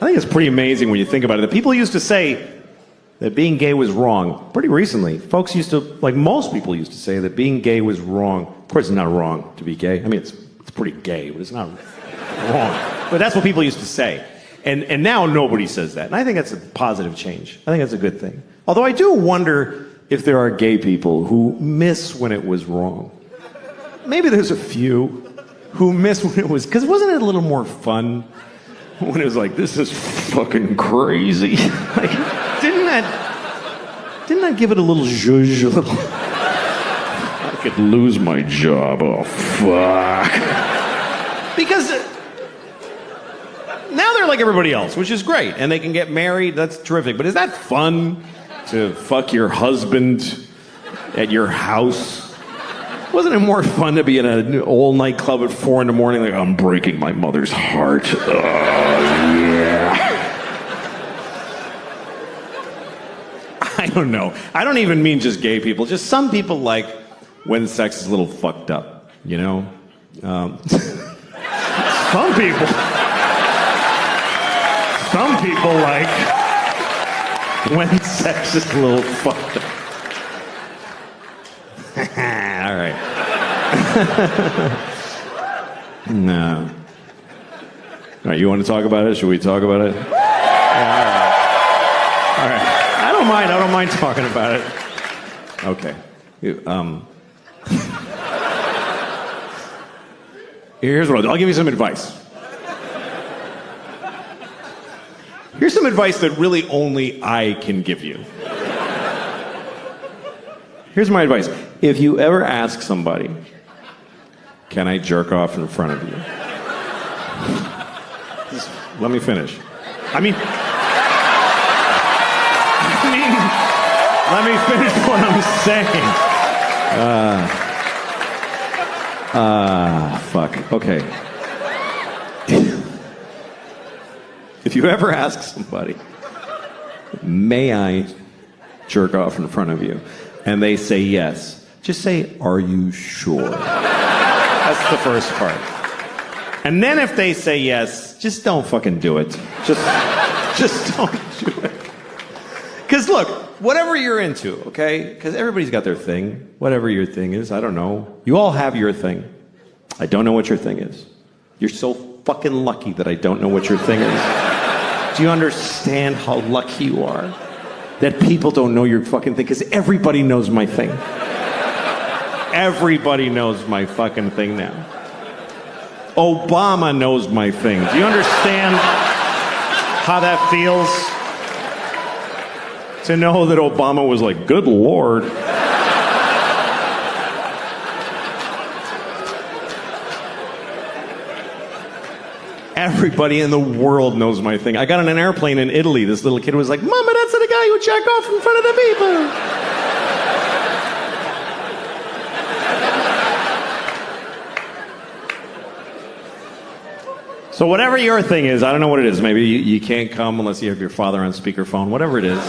I think it's pretty amazing when you think about it. That people used to say that being gay was wrong. Pretty recently, folks used to, like most people used to say that being gay was wrong. Of course, it's not wrong to be gay. I mean, it's pretty gay, but it's not wrong. But that's what people used to say. And now nobody says that. And I think that's a positive change. I think that's a good thing. Although I do wonder if there are gay people who miss when it was wrong. Maybe there's a few who miss when it was, because wasn't it a little more fun when it was like, this is fucking crazy? Like, didn't that give it a little zhuzh, a little... I could lose my job, oh fuck. Because now they're like everybody else, which is great, and they can get married, that's terrific, but is that fun to fuck your husband at your house? Wasn't it more fun to be in an old nightclub at 4 a.m, like, I'm breaking my mother's heart? Oh, yeah. I don't know. I don't even mean just gay people. Just some people like when sex is a little fucked up, you know? Some people like when sex is a little fucked up. All right. No. All right, you want to talk about it? Should we talk about it? Yeah, all right. I don't mind talking about it. Okay. Here's what I'll give you some advice. Here's some advice that really only I can give you. Here's my advice. If you ever ask somebody, can I jerk off in front of you? Just let me finish. Let me finish what I'm saying. Fuck. Okay. If you ever ask somebody, may I jerk off in front of you? And they say yes. Just say, are you sure? That's the first part. And then if they say yes, just don't fucking do it. Just don't do it. Because look, whatever you're into, okay? Because everybody's got their thing. Whatever your thing is, I don't know. You all have your thing. I don't know what your thing is. You're so fucking lucky that I don't know what your thing is. Do you understand how lucky you are? That people don't know your fucking thing, because everybody knows my thing. Everybody knows my fucking thing now. Obama knows my thing. Do you understand how that feels? To know that Obama was like, good Lord. Everybody in the world knows my thing. I got on an airplane in Italy. This little kid was like, Mama, that's the guy who jacked off in front of the people. So whatever your thing is, I don't know what it is. Maybe you can't come unless you have your father on speakerphone. Whatever it is.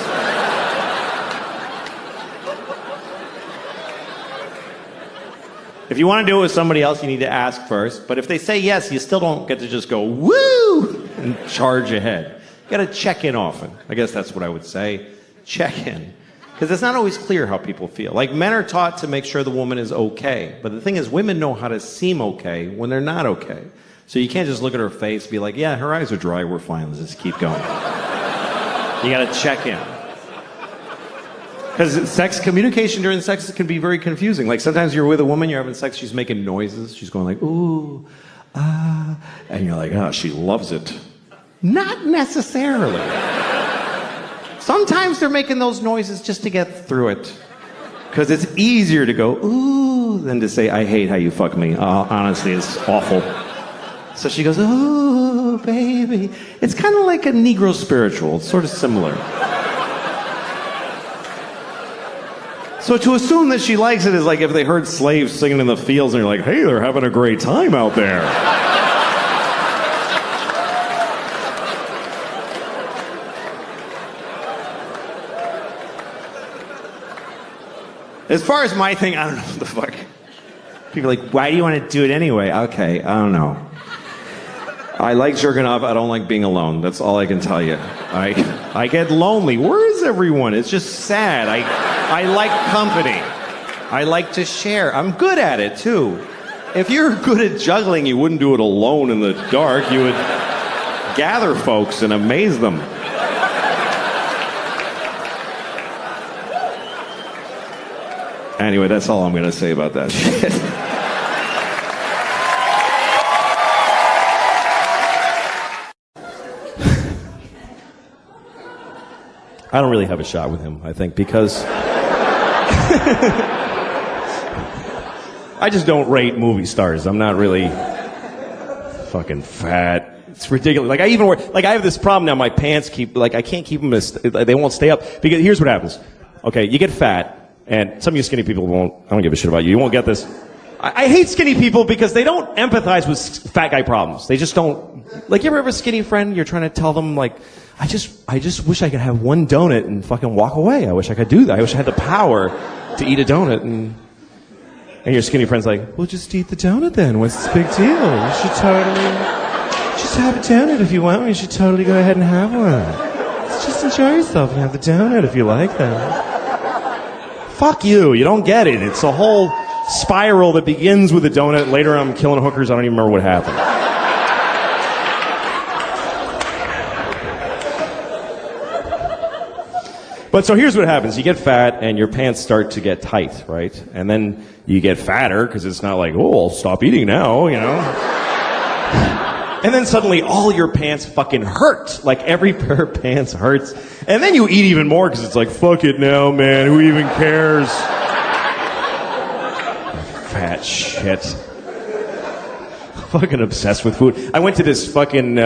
If you want to do it with somebody else, you need to ask first. But if they say yes, you still don't get to just go, woo, and charge ahead. You got to check in often. I guess that's what I would say. Check in. Because it's not always clear how people feel. Like, men are taught to make sure the woman is okay. But the thing is, women know how to seem okay when they're not okay. So you can't just look at her face and be like, yeah, her eyes are dry, we're fine, let's just keep going. You got to check in. Because communication during sex can be very confusing. Like, sometimes you're with a woman, you're having sex, she's making noises, she's going like, ooh, ah, and you're like, oh, she loves it. Not necessarily. Sometimes they're making those noises just to get through it. Because it's easier to go, ooh, than to say, I hate how you fuck me. Honestly, it's awful. So she goes, ooh, baby. It's kind of like a Negro spiritual. It's sort of similar. So to assume that she likes it is like if they heard slaves singing in the fields and you're like, hey, they're having a great time out there. As far as my thing, I don't know what the fuck. People are like, why do you want to do it anyway? Okay, I don't know. I like jerking off. I don't like being alone. That's all I can tell you. I get lonely. Where is everyone? It's just sad. I like company. I like to share. I'm good at it, too. If you're good at juggling, you wouldn't do it alone in the dark. You would gather folks and amaze them. Anyway, that's all I'm going to say about that shit. I don't really have a shot with him, I think, because I just don't rate movie stars. I'm not really fucking fat. It's ridiculous. Like, I have this problem now. My pants I can't keep them they won't stay up. Because here's what happens. Okay, you get fat. And some of you skinny people I don't give a shit about you. You won't get this. I hate skinny people because they don't empathize with fat guy problems. They just don't. Like, you ever have a skinny friend, you're trying to tell them, like, I just wish I could have one donut and fucking walk away. I wish I could do that. I wish I had the power to eat a donut. And your skinny friend's like, well, just eat the donut then. What's the big deal? You should totally just have a donut if you want. You should totally go ahead and have one. Just enjoy yourself and have the donut if you like that. Fuck you. You don't get it. It's a whole spiral that begins with a donut. Later I'm killing hookers. I don't even remember what happened. But so here's what happens. You get fat and your pants start to get tight, right? And then you get fatter because it's not like, oh, I'll stop eating now, you know? And then suddenly all your pants fucking hurt. Like, every pair of pants hurts. And then you eat even more because it's like, fuck it now, man. Who even cares? Fat shit. Fucking obsessed with food. I went to this fucking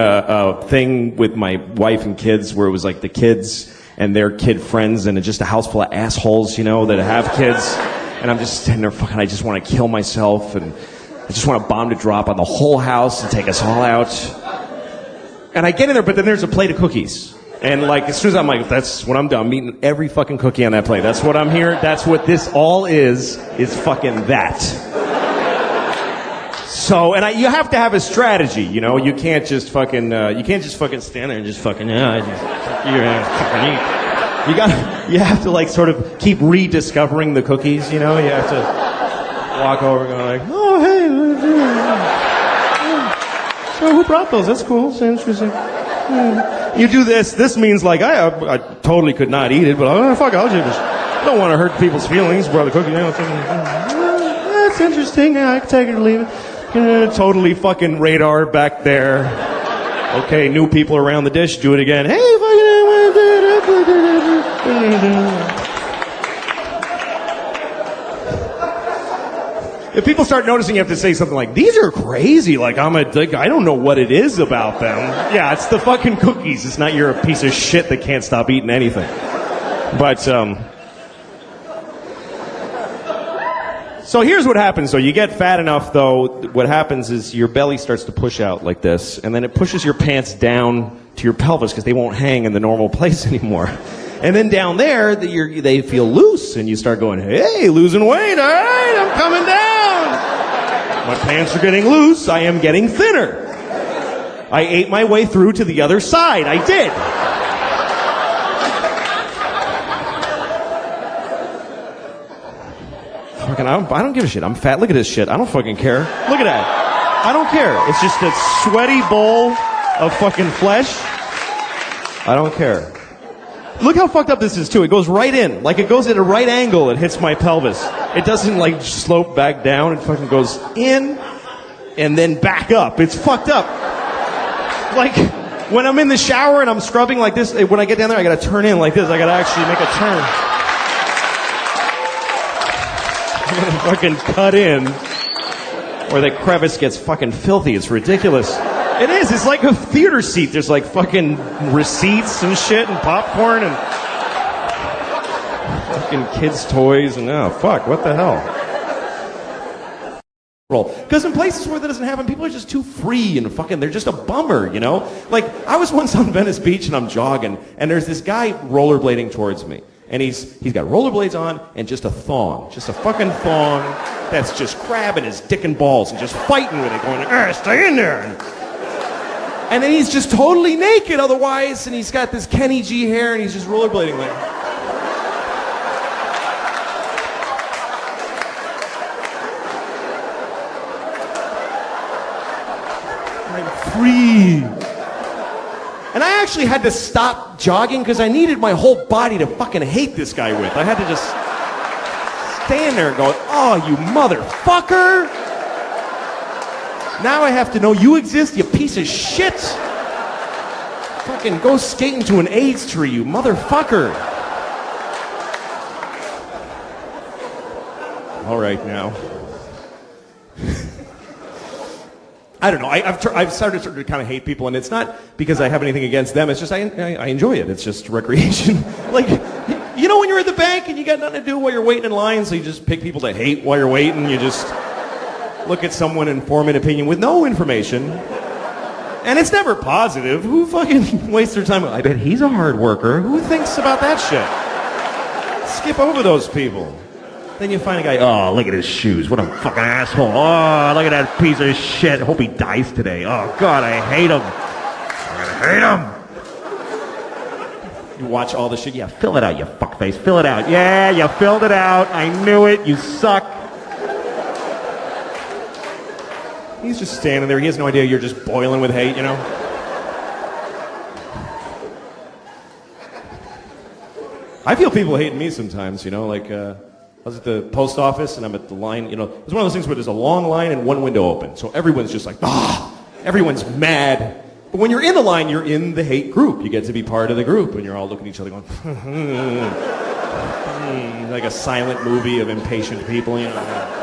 thing with my wife and kids where it was like the kids and their kid friends and just a house full of assholes, you know, that have kids. And I'm just sitting there fucking, I just want to kill myself, and I just want a bomb to drop on the whole house and take us all out. And I get in there, but then there's a plate of cookies. And like, as soon as I'm like, that's when I'm done. I'm eating every fucking cookie on that plate. That's what I'm here. That's what this all is fucking that. So, and you have to have a strategy, you know? You can't just fucking stand there and just fucking, you have to like sort of keep rediscovering the cookies, you know? You have to walk over and go like, oh, hey, so who brought those? That's cool. It's interesting. You do this. This means like, I totally could not eat it, but fuck, I'll just, I don't want to hurt people's feelings. Brought the cookie. That's interesting. Yeah, I can take it or leave it. Totally fucking radar back there. Okay, new people around the dish. Do it again. Hey, if people start noticing, you have to say something like, these are crazy. Like, I don't know what it is about them. Yeah, it's the fucking cookies. It's not you're a piece of shit that can't stop eating anything. But, so here's what happens. So you get fat enough, though, what happens is your belly starts to push out like this, and then it pushes your pants down to your pelvis because they won't hang in the normal place anymore. And then down there, they feel loose, and you start going, hey, losing weight, all right, I'm coming down. My pants are getting loose, I am getting thinner. I ate my way through to the other side, I did. I don't give a shit. I'm fat. Look at this shit. I don't fucking care. Look at that. I don't care. It's just a sweaty bowl of fucking flesh. I don't care. Look how fucked up this is, too. It goes right in. Like, it goes at a right angle. It hits my pelvis. It doesn't, like, slope back down. It fucking goes in and then back up. It's fucked up. Like, when I'm in the shower and I'm scrubbing like this, when I get down there, I gotta turn in like this. I gotta actually make a turn. I'm gonna fucking cut in, or the crevice gets fucking filthy. It's ridiculous. It is. It's like a theater seat. There's like fucking receipts and shit and popcorn and fucking kids' toys and fuck, what the hell? Because in places where that doesn't happen, people are just too free and fucking, they're just a bummer, you know? Like, I was once on Venice Beach and I'm jogging, and there's this guy rollerblading towards me. And he's got rollerblades on and just a thong. Just a fucking thong that's just grabbing his dick and balls and just fighting with it, going, stay in there. And then he's just totally naked otherwise, and he's got this Kenny G hair, and he's just rollerblading like. I'm free. And I actually had to stop jogging because I needed my whole body to fucking hate this guy with. I had to just stand there going, oh, you motherfucker. Now I have to know you exist, you piece of shit. Fucking go skate into an AIDS tree, you motherfucker. All right, now. I don't know. I've started to kind of hate people, and it's not because I have anything against them. It's just I enjoy it. It's just recreation. Like, you know when you're at the bank and you got nothing to do while you're waiting in line, so you just pick people to hate while you're waiting. You just look at someone and form an opinion with no information. And it's never positive. Who fucking wastes their time? I bet he's a hard worker. Who thinks about that shit? Skip over those people. Then you find a guy, oh, look at his shoes. What a fucking asshole. Oh, look at that piece of shit. Hope he dies today. Oh, God, I hate him. I hate him. You watch all the shit. Yeah, fill it out, you fuckface. Fill it out. Yeah, you filled it out. I knew it. You suck. He's just standing there. He has no idea you're just boiling with hate, you know? I feel people hating me sometimes, you know, like, I was at the post office and I'm at the line, you know, it's one of those things where there's a long line and one window open. So everyone's just like, everyone's mad. But when you're in the line, you're in the hate group. You get to be part of the group and you're all looking at each other going, like a silent movie of impatient people, you know.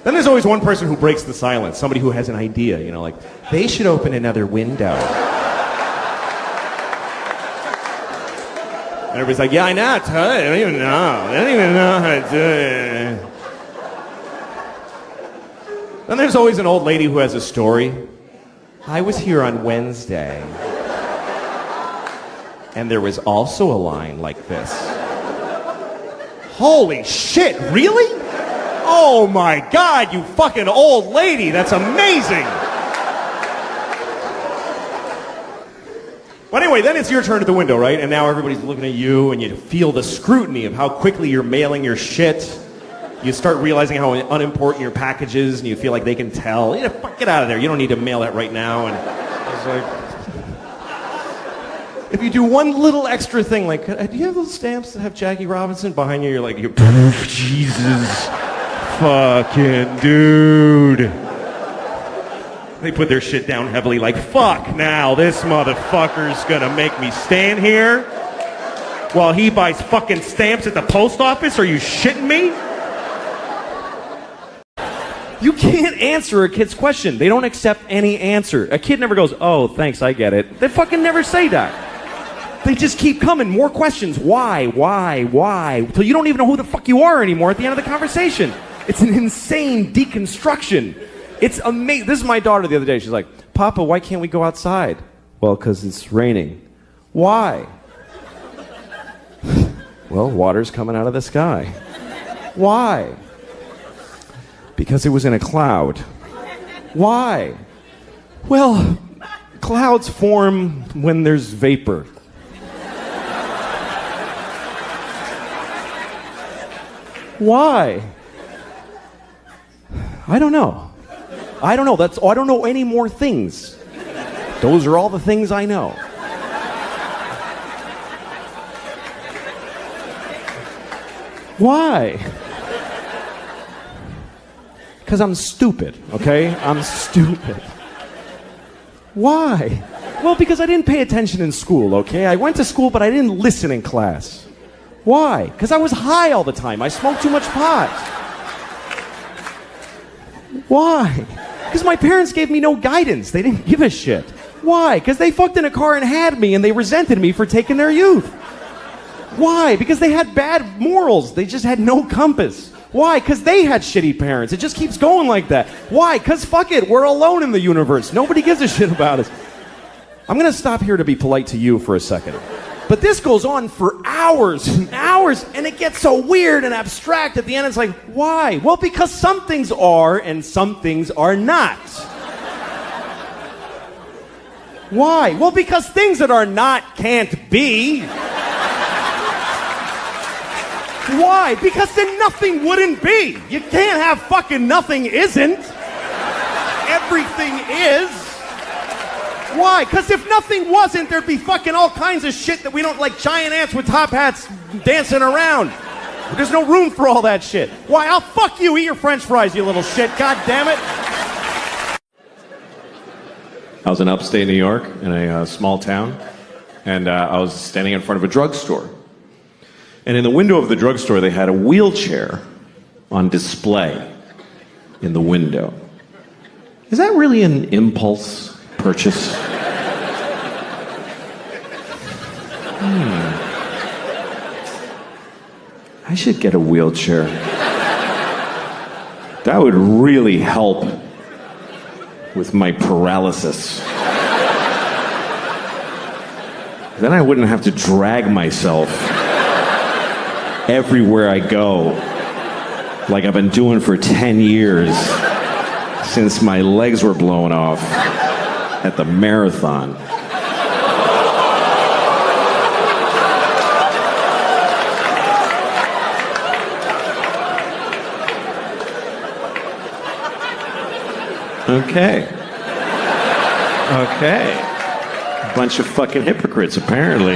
Then there's always one person who breaks the silence, somebody who has an idea, you know, like, they should open another window. And everybody's like, yeah, I know, I don't even know. They don't even know how to do it. Then there's always an old lady who has a story. I was here on Wednesday, and there was also a line like this. Holy shit, really? Oh my God, you fucking old lady, that's amazing. But anyway, then it's your turn at the window, right? And now everybody's looking at you and you feel the scrutiny of how quickly you're mailing your shit. You start realizing how unimportant your package is and you feel like they can tell. You know, fuck, get out of there, you don't need to mail that right now. And it's like, if you do one little extra thing, like, do you have those stamps that have Jackie Robinson behind you? You're like, Jesus. Fucking dude. They put their shit down heavily like, fuck now, this motherfucker's gonna make me stand here while he buys fucking stamps at the post office? Are you shitting me? You can't answer a kid's question. They don't accept any answer. A kid never goes, oh, thanks, I get it. They fucking never say that. They just keep coming, more questions. Why? Till you don't even know who the fuck you are anymore at the end of the conversation. It's an insane deconstruction. It's amazing. This is my daughter the other day. She's like, Papa, why can't we go outside? Well, because it's raining. Why? Well, water's coming out of the sky. Why? Because it was in a cloud. Why? Well, clouds form when there's vapor. Why? I don't know. I don't know. I don't know any more things. Those are all the things I know. Why? Because I'm stupid, okay? I'm stupid. Why? Well, because I didn't pay attention in school, okay? I went to school, but I didn't listen in class. Why? Because I was high all the time. I smoked too much pot. Why? Because my parents gave me no guidance. They didn't give a shit. Why? Because they fucked in a car and had me, and they resented me for taking their youth. Why? Because they had bad morals. They just had no compass. Why? Because they had shitty parents. It just keeps going like that. Why? Because fuck it, we're alone in the universe. Nobody gives a shit about us. I'm going to stop here to be polite to you for a second. But this goes on for hours and hours, and it gets so weird and abstract at the end. It's like, why? Well, because some things are and some things are not. Why? Well, because things that are not can't be. Why? Because then nothing wouldn't be. You can't have fucking nothing isn't. Everything is. Why? Because if nothing wasn't, there'd be fucking all kinds of shit that we don't like, giant ants with top hats dancing around. There's no room for all that shit. Why? I'll fuck you. Eat your french fries, you little shit. God damn it. I was in upstate New York in a small town, and I was standing in front of a drugstore. And in the window of the drugstore, they had a wheelchair on display in the window. Is that really an impulse purchase? I should get a wheelchair. That would really help with my paralysis. Then I wouldn't have to drag myself everywhere I go, like I've been doing for 10 years since my legs were blown off at the marathon. Okay. Bunch of fucking hypocrites, apparently.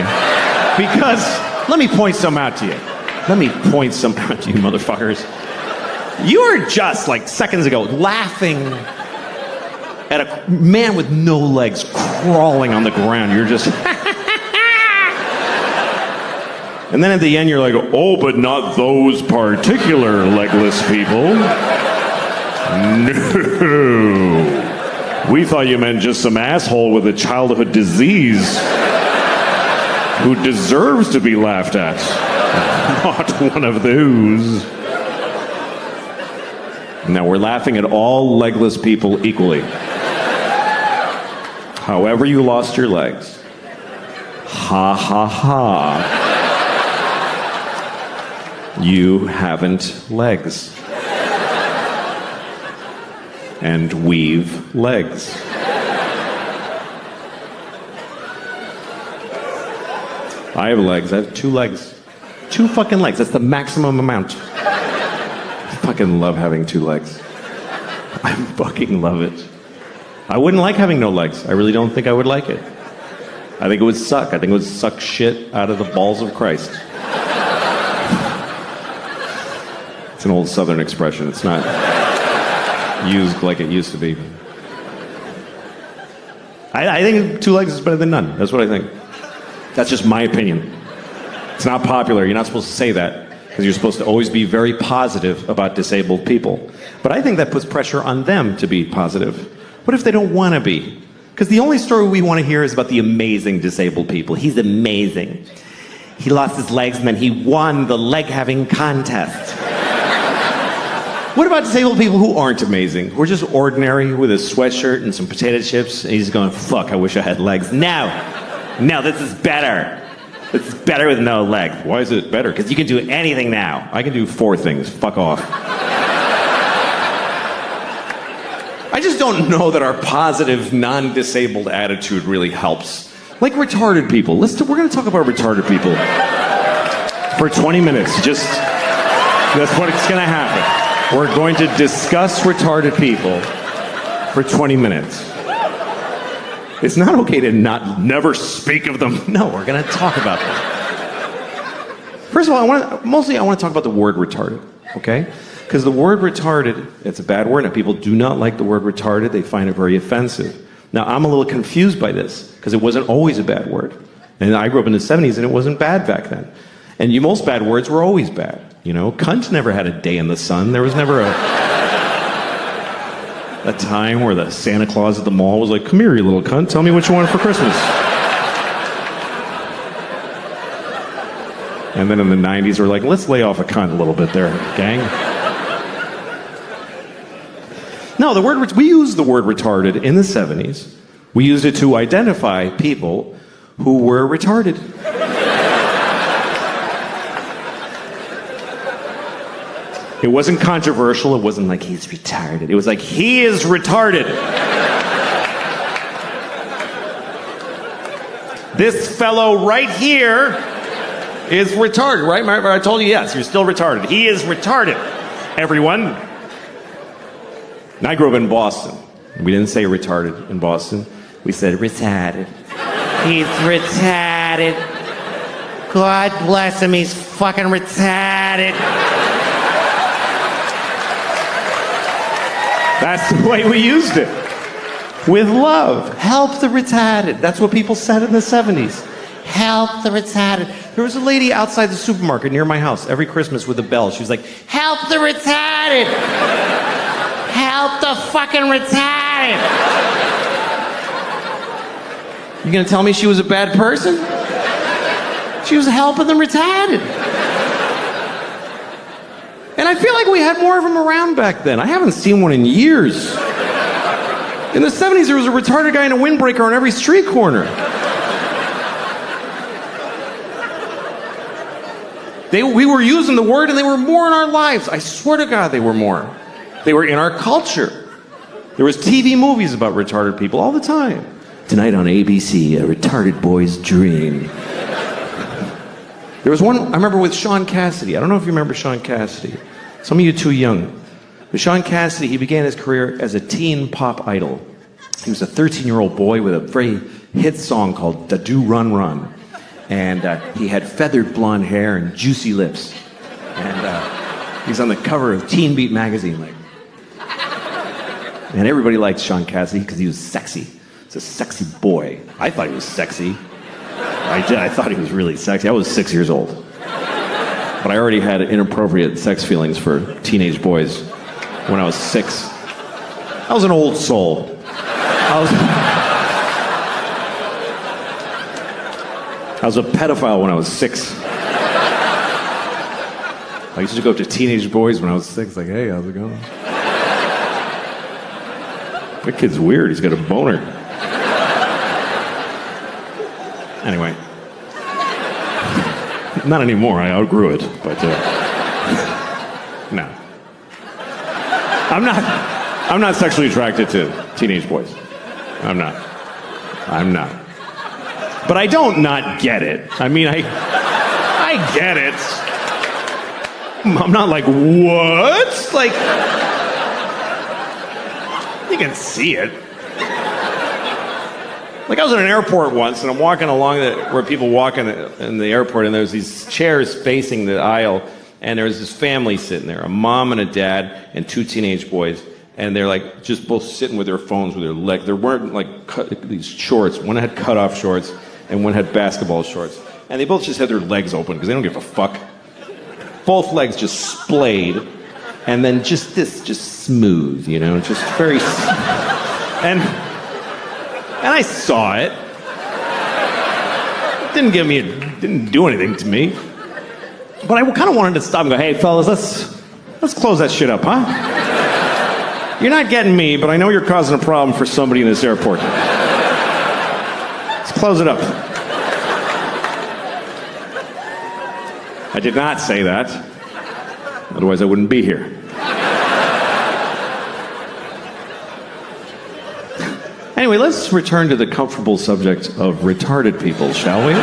Because, let me point some out to you. Let me point some out to you, motherfuckers. You were just, like, seconds ago, laughing at a man with no legs crawling on the ground. You're just... And then at the end, you're like, oh, but not those particular legless people. No. We thought you meant just some asshole with a childhood disease who deserves to be laughed at. Not one of those. Now, we're laughing at all legless people equally. However you lost your legs. Ha ha ha. You haven't legs. And we've legs. I have legs. I have 2 legs. 2 fucking legs. That's the maximum amount. I fucking love having 2 legs. I fucking love it. I wouldn't like having no legs. I really don't think I would like it. I think it would suck. I think it would suck shit out of the balls of Christ. It's an old Southern expression. It's not used like it used to be. I think 2 legs is better than none. That's what I think. That's just my opinion. It's not popular. You're not supposed to say that because you're supposed to always be very positive about disabled people. But I think that puts pressure on them to be positive. What if they don't want to be? Because the only story we want to hear is about the amazing disabled people. He's amazing. He lost his legs and then he won the leg-having contest. What about disabled people who aren't amazing? Who are just ordinary with a sweatshirt and some potato chips, and he's going, fuck, I wish I had legs. No, this is better. This is better with no legs. Why is it better? Because you can do anything now. I can do 4 things. Fuck off. I just don't know that our positive, non-disabled attitude really helps. Like retarded people. We're going to talk about retarded people for 20 minutes. That's what's going to happen. We're going to discuss retarded people for 20 minutes. It's not okay to never speak of them. No, we're going to talk about them. First of all, I want to talk about the word retarded, okay? Because the word retarded, it's a bad word, and people do not like the word retarded. They find it very offensive. Now, I'm a little confused by this, because it wasn't always a bad word. And I grew up in the 70s, and it wasn't bad back then. And most bad words were always bad. You know, cunt never had a day in the sun. There was never a time where the Santa Claus at the mall was like, come here, you little cunt, tell me what you want for Christmas. And then in the 90s, we're like, let's lay off a cunt a little bit there, gang. No, we used the word retarded in the 70s. We used it to identify people who were retarded. It wasn't controversial. It wasn't like he's retarded. It was like he is retarded. This fellow right here is retarded, right? Remember I told you, yes, you're still retarded. He is retarded, everyone. And I grew up in Boston. We didn't say retarded in Boston. We said retarded. He's retarded. God bless him, he's fucking retarded. That's the way we used it. With love. Help the retarded. That's what people said in the 70s. Help the retarded. There was a lady outside the supermarket near my house every Christmas with a bell. She was like, help the retarded. Help the fucking retarded. You gonna tell me she was a bad person? She was helping the retarded. And I feel like we had more of them around back then. I haven't seen one in years. In the 70s, there was a retarded guy in a windbreaker on every street corner. We were using the word and they were more in our lives. I swear to God, they were more. They were in our culture. There was TV movies about retarded people all the time. Tonight on ABC, a retarded boy's dream. There was one, I remember with Sean Cassidy. I don't know if you remember Sean Cassidy. Some of you too young. But Sean Cassidy, he began his career as a teen pop idol. He was a 13-year-old boy with a very hit song called Da Do Run Run. And he had feathered blonde hair and juicy lips. And he's on the cover of Teen Beat magazine. And everybody liked Sean Cassidy because he was sexy. He's a sexy boy. I thought he was sexy. I thought he was really sexy. I was 6 years old. But I already had inappropriate sex feelings for teenage boys when I was 6. I was an old soul. I was a pedophile when I was 6. I used to go up to teenage boys when I was 6, like, hey, how's it going? That kid's weird. He's got a boner. Anyway. Not anymore. I outgrew it. But, no. I'm not sexually attracted to teenage boys. I'm not. But I don't not get it. I mean, I get it. I'm not like, what? Like, you can see it. Like, I was at an airport once, and I'm walking along where people walk in the airport, and there's these chairs facing the aisle, and there's this family sitting there, a mom and a dad and 2 teenage boys, and they're like just both sitting with their phones with their legs. They're wearing like these shorts. One had cut-off shorts, and one had basketball shorts. And they both just had their legs open because they don't give a fuck. Both legs just splayed, and then just smooth, you know, just very... And I saw it. It didn't do anything to me. But I kind of wanted to stop and go, hey, fellas, let's close that shit up, huh? You're not getting me, but I know you're causing a problem for somebody in this airport. Let's close it up. I did not say that. Otherwise, I wouldn't be here. Anyway, let's return to the comfortable subject of retarded people, shall we?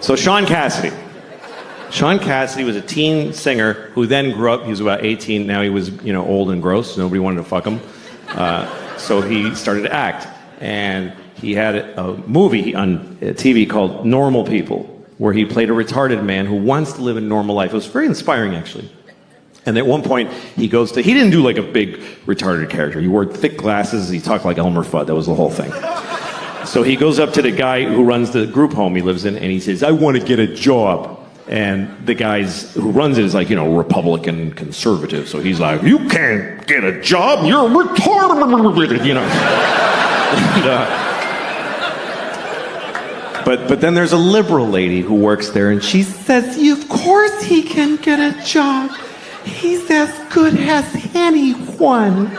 So Sean Cassidy. Sean Cassidy was a teen singer who then grew up. He was about 18. Now he was, old and gross. Nobody wanted to fuck him. So he started to act. And he had a movie on TV called Normal People, where he played a retarded man who wants to live a normal life. It was very inspiring, actually. And at one point, he didn't do like a big retarded character. He wore thick glasses. He talked like Elmer Fudd. That was the whole thing. So he goes up to the guy who runs the group home he lives in, and he says, I want to get a job. And the guys who runs it is like, Republican conservative. So he's like, you can't get a job. You're retarded, But then there's a liberal lady who works there, and she says, of course he can get a job. He's as good as anyone.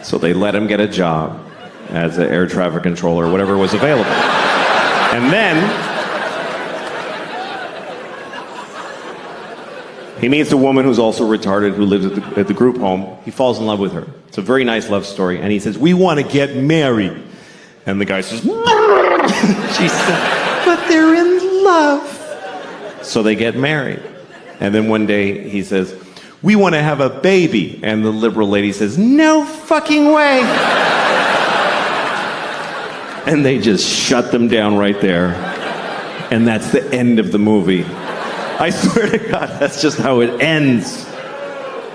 So they let him get a job as an air traffic controller or whatever was available. And then He meets a woman who's also retarded who lives at the group home. He falls in love with her. It's a very nice love story. And he says, we want to get married. And the guy says, she said, but they're in love. So they get married. And then one day he says, we want to have a baby. And the liberal lady says, no fucking way. And they just shut them down right there. And that's the end of the movie. I swear to God, that's just how it ends.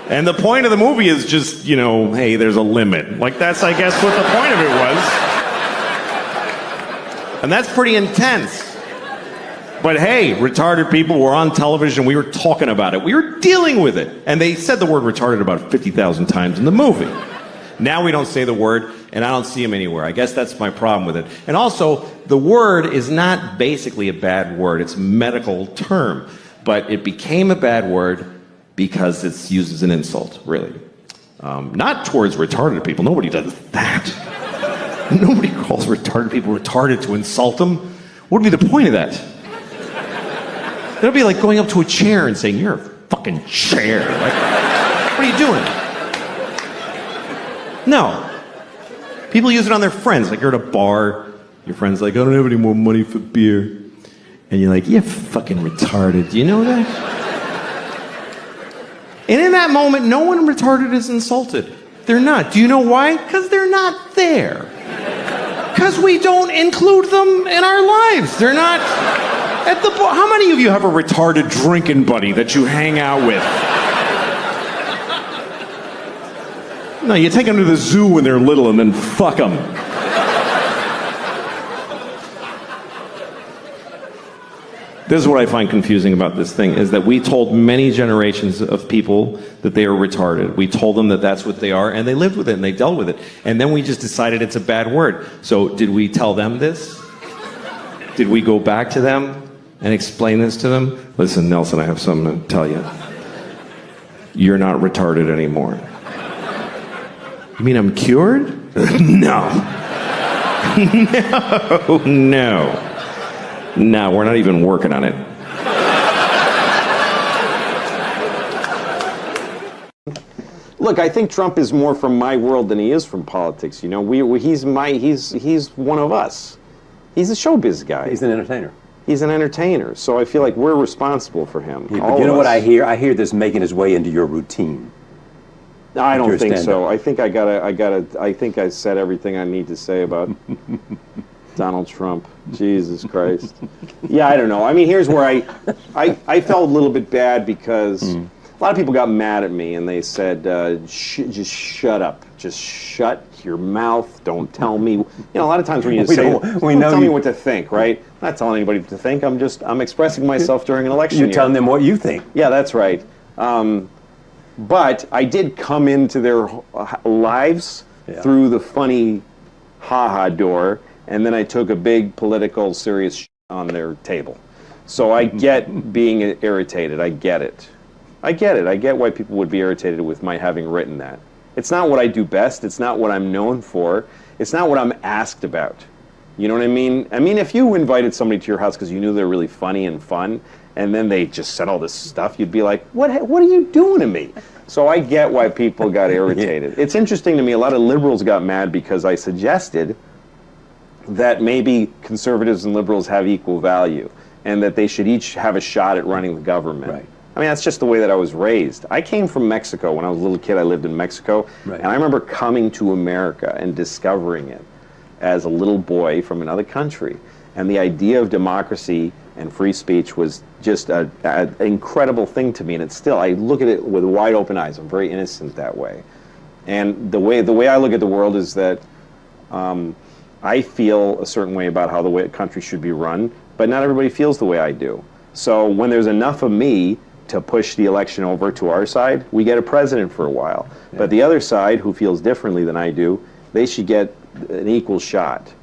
And the point of the movie is just, you know, hey, there's a limit. Like, that's, I guess, what the point of it was. And that's pretty intense. But hey, retarded people were on television. We were talking about it. We were dealing with it. And they said the word retarded about 50,000 times in the movie. Now we don't say the word, and I don't see them anywhere. I guess that's my problem with it. And also, the word is not basically a bad word. It's a medical term. But it became a bad word because it's used as an insult, really. Not towards retarded people. Nobody does that. Nobody calls retarded people retarded to insult them. What would be the point of that? It would be like going up to a chair and saying, you're a fucking chair. Like, what are you doing? No. People use it on their friends. Like, you're at a bar, your friend's like, I don't have any more money for beer. And you're like, you're fucking retarded. Do you know that? And in that moment, no one retarded is insulted. They're not. Do you know why? Because they're not there. Because we don't include them in our lives. They're not at the bar. How many of you have a retarded drinking buddy that you hang out with? No, you take them to the zoo when they're little and then fuck them. This is what I find confusing about this thing, is that we told many generations of people that they are retarded. We told them that that's what they are, and they lived with it, and they dealt with it. And then we just decided it's a bad word. So did we tell them this? Did we go back to them and explain this to them? Listen, Nelson, I have something to tell you. You're not retarded anymore. You mean I'm cured? No. No. No, we're not even working on it. Look, I think Trump is more from my world than he is from politics. You know, he's one of us. He's a showbiz guy. He's an entertainer. He's an entertainer. So I feel like we're responsible for him. Yeah, but you know what I hear? I hear this making his way into your routine. I don't think so. I think I think I said everything I need to say about Donald Trump. Jesus Christ. Yeah, I don't know. I mean, here's where I felt a little bit bad because a lot of people got mad at me and they said, just shut up. Just shut your mouth. Don't tell me. You know, a lot of times when you say, don't tell me what to think, right? I'm not telling anybody what to think. I'm expressing myself during an election year. You're telling them what you think. Yeah, that's right. But I did come into their lives through the funny ha-ha door, and then I took a big political serious on their table. So I get being irritated. I get it. I get it. I get why people would be irritated with my having written that. It's not what I do best. It's not what I'm known for. It's not what I'm asked about. You know what I mean? I mean, if you invited somebody to your house because you knew they were really funny and fun, and then they just said all this stuff, you'd be like, what are you doing to me? So I get why people got irritated. It's interesting to me, a lot of liberals got mad because I suggested that maybe conservatives and liberals have equal value and that they should each have a shot at running the government. Right. I mean, that's just the way that I was raised. I came from Mexico. When I was a little kid, I lived in Mexico. Right. And I remember coming to America and discovering it as a little boy from another country. And the idea of democracy and free speech was just an incredible thing to me. And it's still, I look at it with wide open eyes. I'm very innocent that way. And the way I look at the world is that I feel a certain way about how the country should be run, but not everybody feels the way I do. So when there's enough of me to push the election over to our side, we get a president for a while. Yeah. But the other side, who feels differently than I do, they should get an equal shot.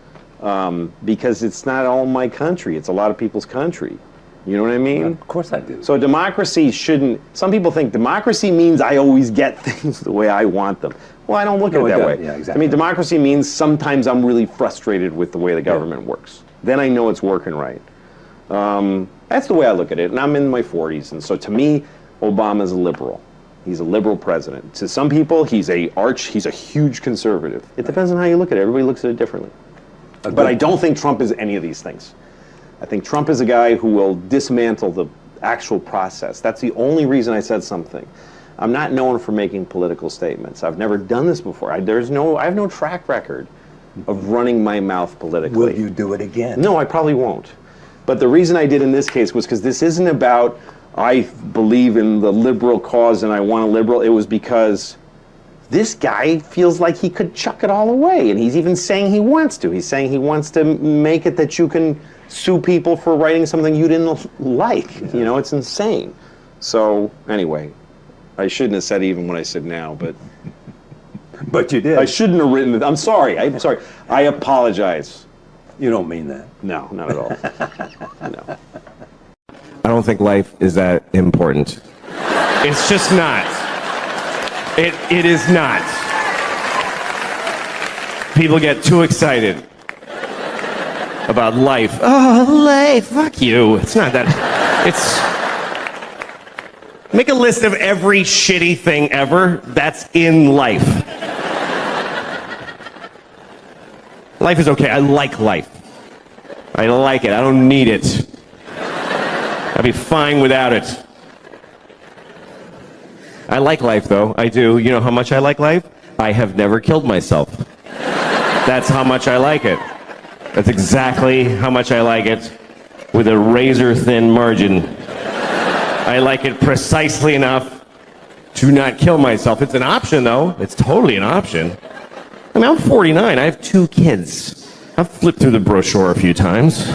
Because it's not all my country, it's a lot of people's country. You know what I mean? Yeah, of course I do. So democracy shouldn't, some people think democracy means I always get things the way I want them. Well, I don't look at it that way. Yeah, exactly. I mean, democracy means sometimes I'm really frustrated with the way the government works. Then I know it's working right. That's the way I look at it, and I'm in my 40s, and so to me, Obama's a liberal. He's a liberal president. To some people, he's a huge conservative. It depends on how you look at it. Everybody looks at it differently. But I don't think Trump is any of these things. I think Trump is a guy who will dismantle the actual process. That's the only reason I said something. I'm not known for making political statements. I've never done this before. I have no track record of running my mouth politically. Will you do it again? No, I probably won't. But the reason I did in this case was because this isn't about I believe in the liberal cause and I want a liberal. It was because this guy feels like he could chuck it all away, and he's even saying he wants to. He's saying he wants to make it that you can sue people for writing something you didn't like. You know, it's insane. So anyway, I shouldn't have said even what I said now, but But you did. I shouldn't have written it. I'm sorry. I apologize. You don't mean that. No, not at all. No. I don't think life is that important. It's just not. It is not. People get too excited about life. Oh, life, fuck you. It's not that. It's... Make a list of every shitty thing ever that's in life. Life is okay. I like life. I like it. I don't need it. I'd be fine without it. I like life, though. I do. You know how much I like life? I have never killed myself. That's how much I like it. That's exactly how much I like it, with a razor-thin margin. I like it precisely enough to not kill myself. It's an option, though. It's totally an option. I mean, I'm 49. I have 2 kids. I've flipped through the brochure a few times.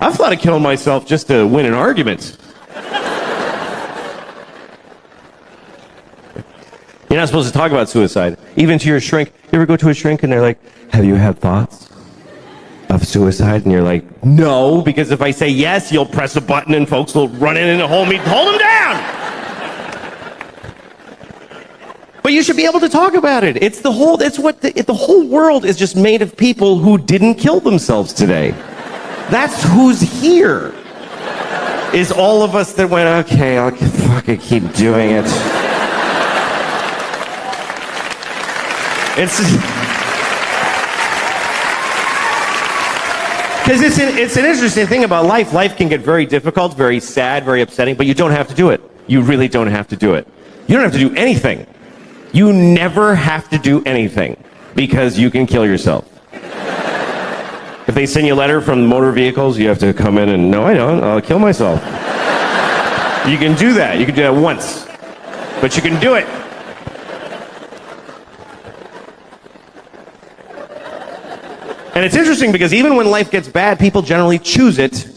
I've thought of killing myself just to win an argument. You're not supposed to talk about suicide. Even to your shrink. You ever go to a shrink and they're like, have you had thoughts of suicide? And you're like, no, because if I say yes, you'll press a button and folks will run in and hold them down. But you should be able to talk about it. It's the whole world is just made of people who didn't kill themselves today. That's who's here. Is all of us that went, okay, I'll fucking keep doing it. It's because it's an interesting thing about life. Life can get very difficult, very sad, very upsetting, but you don't have to do it. You really don't have to do it. You don't have to do anything. You never have to do anything because you can kill yourself. If they send you a letter from motor vehicles, you have to come in and, no, I don't, I'll kill myself. You can do that. You can do that once. But you can do it. And it's interesting because even when life gets bad, people generally choose it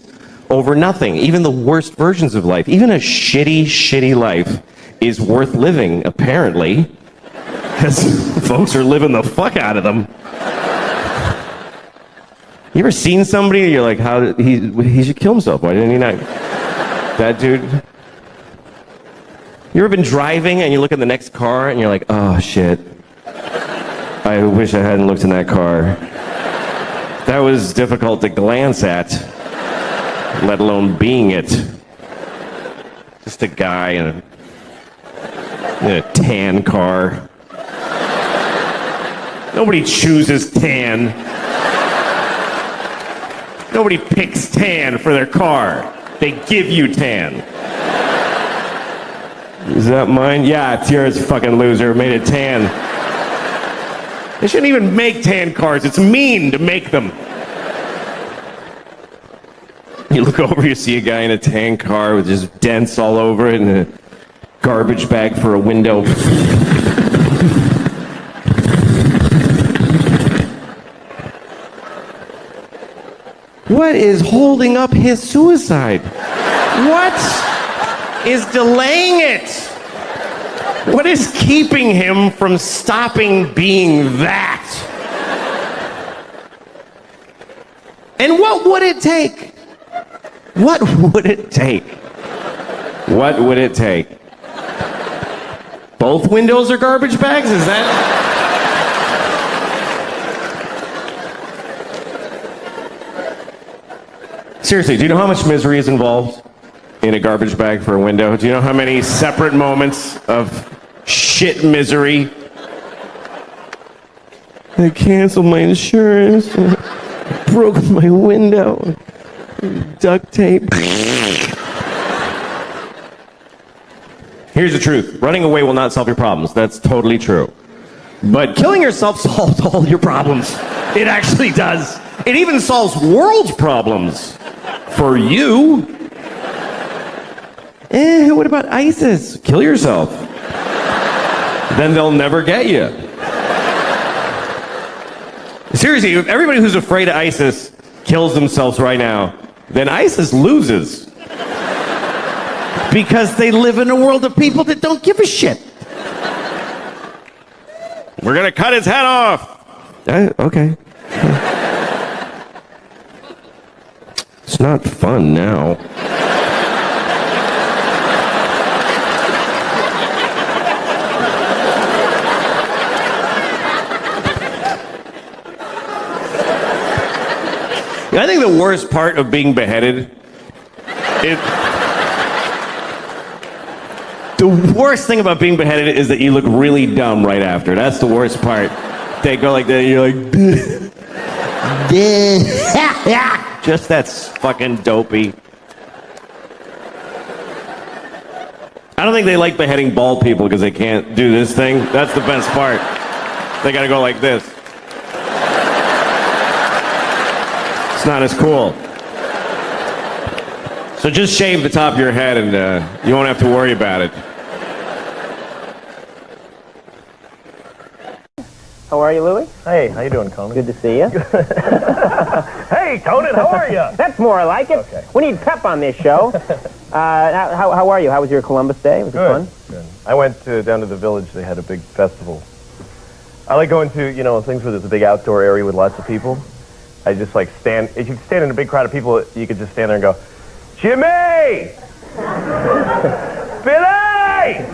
over nothing. Even the worst versions of life. Even a shitty, shitty life is worth living, apparently. Because folks are living the fuck out of them. You ever seen somebody and you're like, how did he should kill himself? Why didn't he not? That dude. You ever been driving and you look at the next car and you're like, oh shit. I wish I hadn't looked in that car. That was difficult to glance at, let alone being it. Just a guy in a tan car. Nobody chooses tan. Nobody picks tan for their car. They give you tan. Is that mine? Yeah, it's yours, fucking loser. Made it tan. They shouldn't even make tan cars. It's mean to make them. You look over, you see a guy in a tan car with just dents all over it and a garbage bag for a window. What is holding up his suicide? What is delaying it? What is keeping him from stopping being that? And what would it take? What would it take? What would it take? Both windows are garbage bags? Is that... Seriously, do you know how much misery is involved in a garbage bag for a window? Do you know how many separate moments of shit misery? I canceled my insurance. Broke my window. Duct tape. Here's the truth. Running away will not solve your problems. That's totally true. But killing yourself solves all your problems. It actually does. It even solves world's problems. For you. What about ISIS? Kill yourself. Then they'll never get you. Seriously, if everybody who's afraid of ISIS kills themselves right now, then ISIS loses. Because they live in a world of people that don't give a shit. We're gonna cut his head off. Okay. It's not fun now. I think the worst part of being beheaded the worst thing about being beheaded is that you look really dumb right after. That's the worst part. They go like that, and you're like, just that's fucking dopey. I don't think they like beheading bald people because they can't do this thing. That's the best part. They gotta go like this. It's not as cool. So just shave the top of your head and you won't have to worry about it. How are you, Louie? Hey, how you doing, Conan? Good to see you. Hey, Conan, how are you? That's more like it. Okay. We need pep on this show. How are you? How was your Columbus Day? Was it fun? Good. I went down to the village. They had a big festival. I like going to, things where there's a big outdoor area with lots of people. I just like stand. If you stand in a big crowd of people, you could just stand there and go, Jimmy! Billy!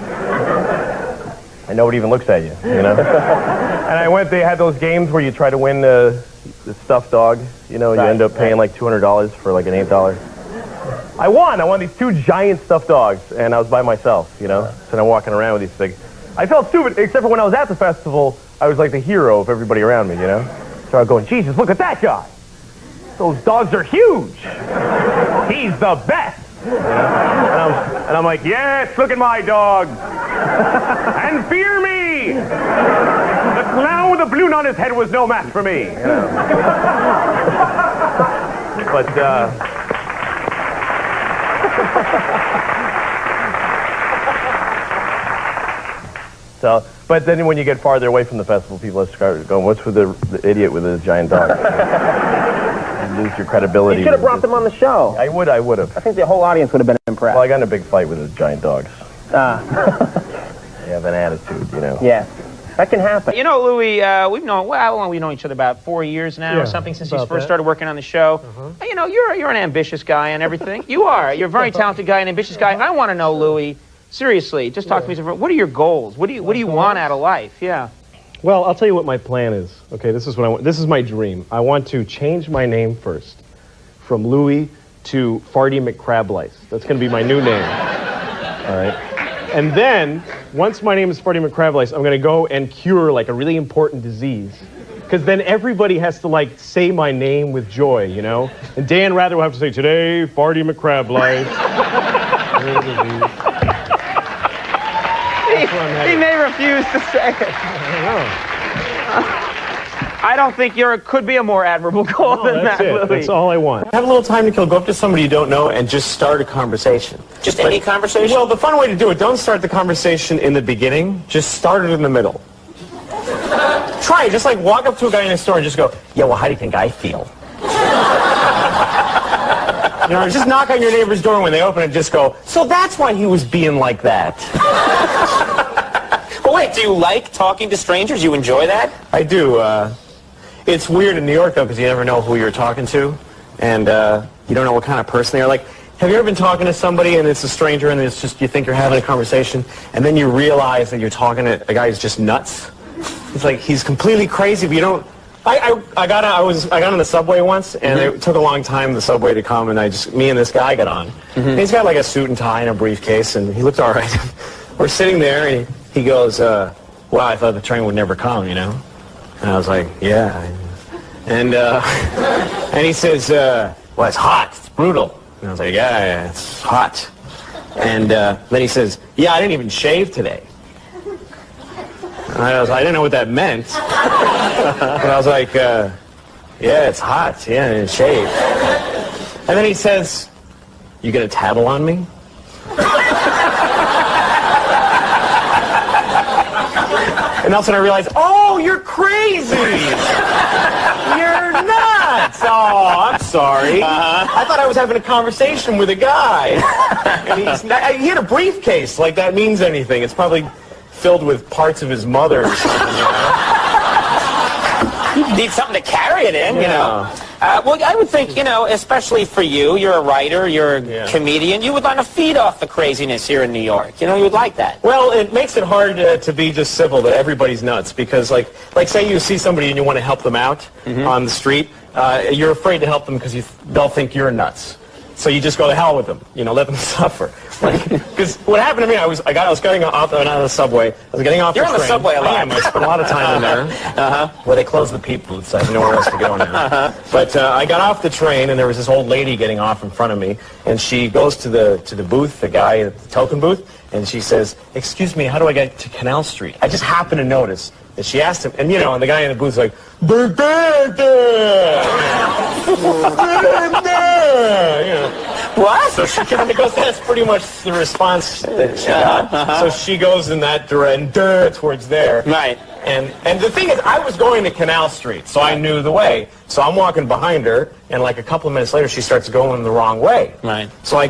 And nobody even looks at you, And I went, they had those games where you try to win the stuffed dog. You end up paying like $200 for like an $8. I won these two giant stuffed dogs, and I was by myself, So I'm walking around with these things. I felt stupid, except for when I was at the festival, I was like the hero of everybody around me, So I was going, Jesus, look at that guy. Those dogs are huge. He's the best. And I'm like, yes, look at my dogs. And fear me. The clown with the balloon on his head was no match for me. But, but then when you get farther away from the festival, people start going, what's with the idiot with the giant dog? You lose your credibility. You should have brought them on the show. I would have. I think the whole audience would have been impressed. Well, I got in a big fight with the giant dogs. They have an attitude, Yeah. That can happen. Louie, we've known, how long have we known each other? About 4 years now or something, since you first started working on the show. You're an ambitious guy and everything. You are. You're a very talented guy, an ambitious guy. I want to know, Louie, seriously, just talk to me. What are your goals? What do you want out of life? Yeah. Well, I'll tell you what my plan is. Okay, this is what I want. This is my dream. I want to change my name first, from Louie to Farty McCrablice. That's going to be my new name. All right. And then, once my name is Farty McCrablice, I'm going to go and cure like a really important disease. Because then everybody has to like say my name with joy, And Dan Rather will have to say, today, Farty McCrablice. He may refuse to say it. I don't think could be a more admirable goal than that, Louie. That's all I want. Have a little time to kill. Go up to somebody you don't know and just start a conversation. Just any conversation? Well, the fun way to do it, don't start the conversation in the beginning. Just start it in the middle. Try it. Just like walk up to a guy in a store and just go, yeah, well, how do you think I feel? Just knock on your neighbor's door when they open it, just go, so that's why he was being like that. But wait, do you like talking to strangers? You enjoy that? I do. It's weird in New York, though, because you never know who you're talking to, and you don't know what kind of person they are. Like, have you ever been talking to somebody, and it's a stranger, and it's just, you think you're having a conversation, and then you realize that you're talking to a guy who's just nuts? It's like, he's completely crazy, but you don't I got on the subway once, and it took a long time the subway to come, and me and this guy got on. And he's got like a suit and tie and a briefcase, and he looked all right. We're sitting there, and he goes, "Wow, I thought the train would never come," you know. And I was like, "Yeah." And and he says, "Well, it's hot. It's brutal." And I was like, "Yeah, it's hot." And then he says, "Yeah, I didn't even shave today." And I didn't know what that meant. But I was like, "Yeah, it's hot. Yeah, I didn't shave." And then he says, "You gonna tattle on me?" And all of a sudden I realized, oh, you're crazy! You're nuts! Oh, I'm sorry. I thought I was having a conversation with a guy. And he had a briefcase, like that means anything. It's probably filled with parts of his mother or something, you know? You need something to carry it in, you know. Well, I would think, you know, especially for you, you're a writer, you're a comedian, you would want to feed off the craziness here in New York. You know, you would like that. Well, it makes it hard to be just civil that everybody's nuts because, like say you see somebody and you want to help them out on the street, you're afraid to help them because they'll think you're nuts. So you just go to hell with them, you know, let them suffer. Because what happened to me, I was getting off on the subway. I was getting off the train. You're on the subway a lot. I am. I spent a lot of time in there. Where they closed the peep booths. I have nowhere else to go now. But I got off the train, and there was this old lady getting off in front of me, and she goes to the booth, the guy at the token booth, and she says, "Excuse me, how do I get to Canal Street?" I just happened to notice that she asked him, and you know, and the guy in the booth's like, what? So she kind of goes, that's pretty much the response that she got. So she goes in that direction, towards there. Right. And the thing is, I was going to Canal Street, so I knew the way. So I'm walking behind her, and like a couple of minutes later, she starts going the wrong way. Right. So I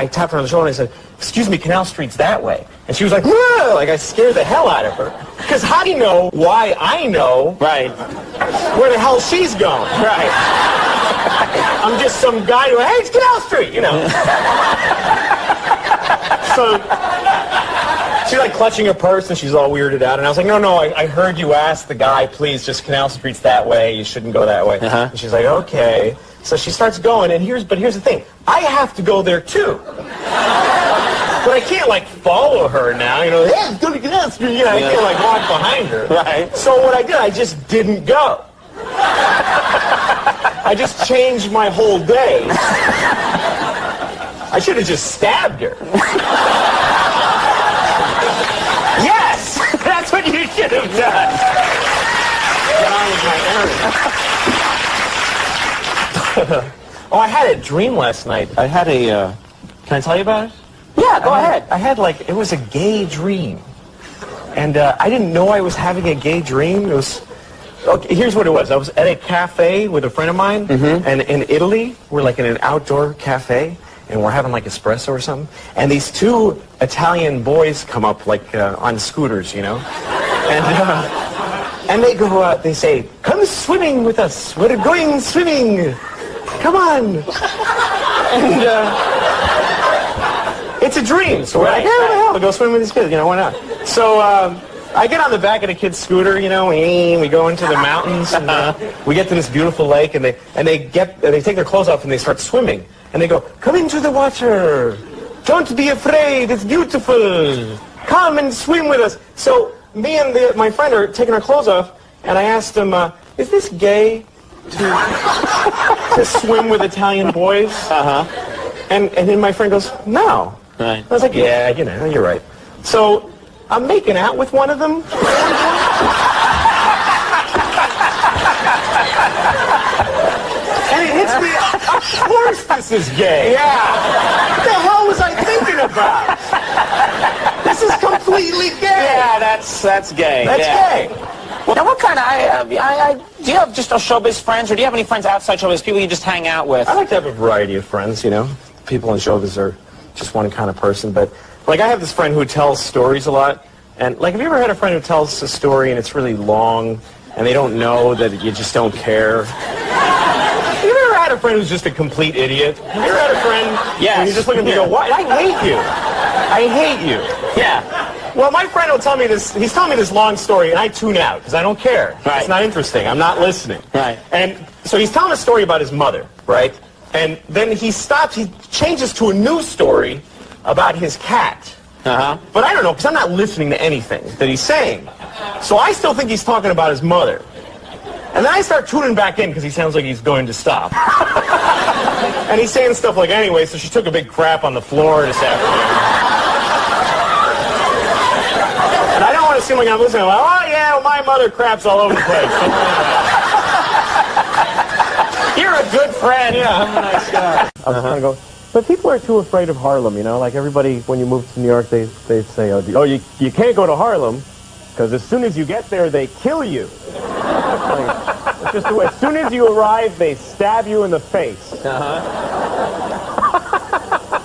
tapped her on the shoulder and I said, "Excuse me, Canal Street's that way." And she was like, "Whoa!" Like I scared the hell out of her. Because how do you know why I know where the hell she's going? Right. I'm just some guy who, hey, it's Canal Street, you know. So she's like clutching her purse and she's all weirded out. And I was like, no, I heard you ask the guy, please, just Canal Street's that way. You shouldn't go that way. And she's like, okay. So she starts going, and here's the thing. I have to go there too. But I can't like follow her now, you know, hey, go to Canal Street, you know, I can't like walk behind her. Right. So what I did, I just didn't go. I just changed my whole day. I should have just stabbed her. Yes! That's what you should have done. Get on with my interview. Oh, I had a dream last night. I had a, can I tell you about it? Yeah, go ahead. I had like, it was a gay dream. And I didn't know I was having a gay dream. It was, okay, here's what it was. I was at a cafe with a friend of mine, and in Italy, we're like in an outdoor cafe, and we're having like espresso or something, and these two Italian boys come up like on scooters, you know, and they go, they say, "Come swimming with us. We're going swimming. Come on." And it's a dream, so we're like, yeah, what the hell, we'll go swim with these kids, you know, why not? So I get on the back of the kid's scooter, you know, we go into the mountains, and we get to this beautiful lake, and they take their clothes off and they start swimming, and they go, "Come into the water, don't be afraid, it's beautiful, come and swim with us." So me and my friend are taking our clothes off, and I asked him, "Is this gay to swim with Italian boys?" And then my friend goes, "No." Right. I was like, "Yeah, you know, you're right." So I'm making out with one of them. And it hits me, of course this is gay. Yeah. What the hell was I thinking about? This is completely gay. Yeah, that's gay. That's gay. Well, now what kind of, do you have just showbiz friends, or do you have any friends outside showbiz, people you just hang out with? I like to have a variety of friends, you know. People in showbiz are just one kind of person, but like I have this friend who tells stories a lot, and like have you ever had a friend who tells a story and it's really long and they don't know that you just don't care? Have you ever had a friend who's just a complete idiot? Have you ever had a friend when you just look at them and go, "What? I hate you. I hate you." Yeah. Well, my friend will tell me this. He's telling me this long story, and I tune out because I don't care. Right. It's not interesting. I'm not listening. Right. And so he's telling a story about his mother, right? And then he stops. He changes to a new story about his cat. Uh-huh. But I don't know because I'm not listening to anything that he's saying. So I still think he's talking about his mother. And then I start tuning back in because he sounds like he's going to stop. And he's saying stuff like, anyway, so she took a big crap on the floor this afternoon. And I don't want to seem like I'm listening. I'm like, oh, yeah, well, my mother craps all over the place. Don't worry about it. You're a good friend. Yeah, I'm a nice guy. I was trying to go, but people are too afraid of Harlem, you know? Like everybody, when you move to New York, they say, oh, you can't go to Harlem, because as soon as you get there, they kill you. Like, it's just the way. As soon as you arrive, they stab you in the face.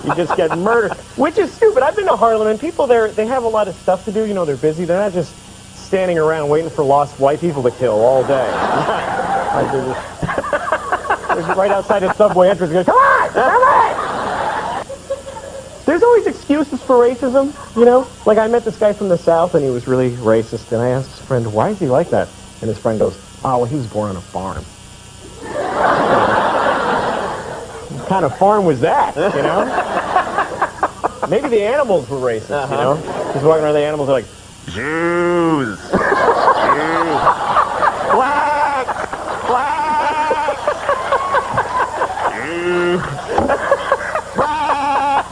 You just get murdered, which is stupid. I've been to Harlem, and people there, they have a lot of stuff to do. You know, they're busy. They're not just standing around waiting for lost white people to kill all day. Like they're just right outside the subway entrance going, come on, come on! There's always excuses for racism, you know? Like, I met this guy from the South, and he was really racist, and I asked his friend, why is he like that? And his friend goes, oh, well, he was born on a farm. What kind of farm was that, you know? Maybe the animals were racist, you know? He's walking around, the animals are like, Jews! Jews! Black! Black! Jews! Black!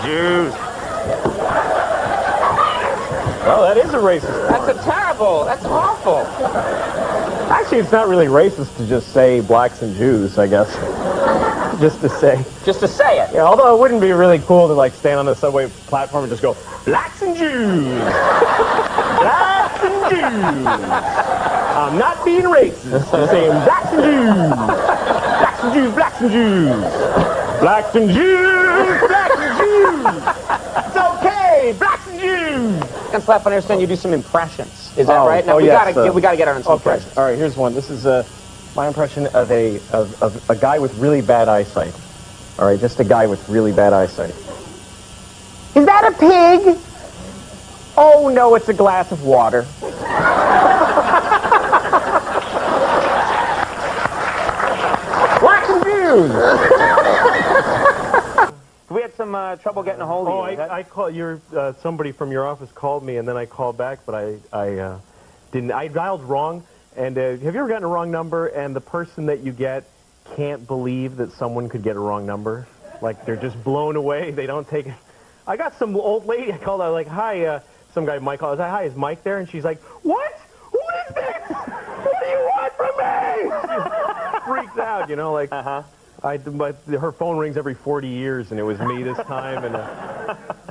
Jews! Well, that is a racist. That's a terrible. That's awful. Actually, it's not really racist to just say blacks and Jews, I guess. Just to say. Just to say it. Yeah, although it wouldn't be really cool to like stand on the subway platform and just go, blacks and Jews! Blacks and Jews! I'm not being racist. I'm saying blacks and Jews! Blacks and Jews, blacks and Jews! Blacks and Jews! Blacks and Jews! It's okay! Blacks and Jews! And Slap, I understand you do some impressions. Is that right? Now, we yes, gotta get on some impressions. All right, here's one. This is my impression of a guy with really bad eyesight. All right, just a guy with really bad eyesight. Is that a pig? Oh, no, it's a glass of water. Black and Jews! We had some trouble getting a hold of you. I called your somebody from your office called me, and then I called back, but I didn't. I dialed wrong. And have you ever gotten a wrong number, and the person that you get can't believe that someone could get a wrong number? Like they're just blown away. They don't take it. I got some old lady. I called her like, hi. Some guy Mike called. I was like, hi, is Mike there? And she's like, what? Who is this? What do you want from me? She freaked out, you know, like. Her phone rings every 40 years, and it was me this time. And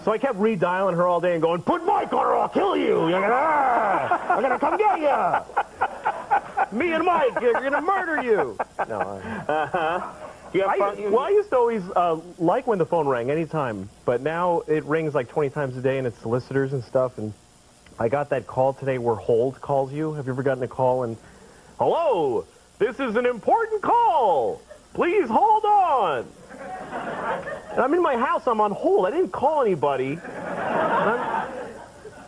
so I kept redialing her all day and going, put Mike on her, I'll kill you. You're gonna, I'm going to come get you. Me and Mike, you're going to murder you. No. I used to always like when the phone rang anytime, but now it rings like 20 times a day, and it's solicitors and stuff. And I got that call today where Hold calls you. Have you ever gotten a call and, hello, this is an important call. Please hold on. And I'm in my house. I'm on hold. I didn't call anybody.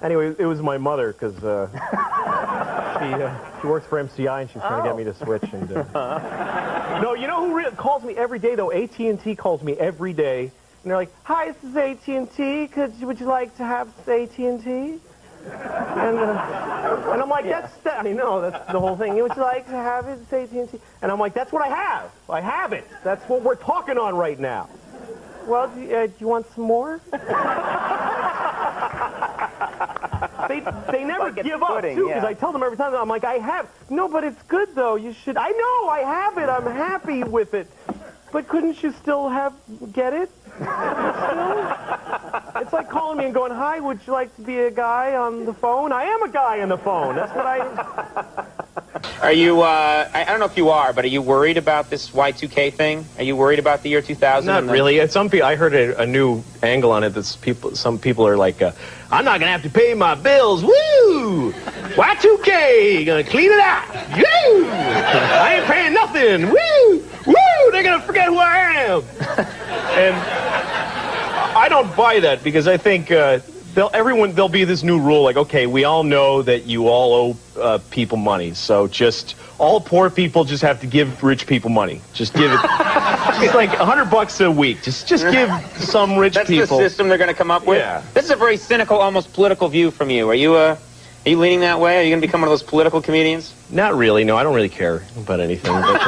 Anyway, it was my mother because she works for MCI and she's trying to get me to switch. And no, you know who calls me every day though? AT&T calls me every day, and they're like, "Hi, this is AT&T. Would you like to have AT&T?" And I'm like, that's the whole thing. Would you like to have it? It's AT&T. And I'm like, that's what I have. I have it. That's what we're talking on right now. Well, do you want some more? They never give up, too, because I tell them every time, I'm like, I have. No, but it's good, though. You should. I know, I have it. I'm happy with it. But couldn't you still get it? It's like calling me and going, hi, would you like to be a guy on the phone? I am a guy on the phone. That's what I... Are you, I don't know if you are, but are you worried about this Y2K thing? Are you worried about the year 2000? Not really. Some people, I heard a new angle on it that some people are like, I'm not going to have to pay my bills. Woo! Y2K, going to clean it out. Woo! I ain't paying nothing. Woo! Woo! They're going going to forget who I am. And I don't buy that because I think there'll be this new rule like, okay, we all know that you all owe people money, so just all poor people just have to give rich people money. Just give it. It's like $100 a week. Just give some rich people. That's the system they're going to come up with? Yeah. This is a very cynical, almost political view from you. Are you leaning that way? Are you going to become one of those political comedians? Not really. No, I don't really care about anything. But,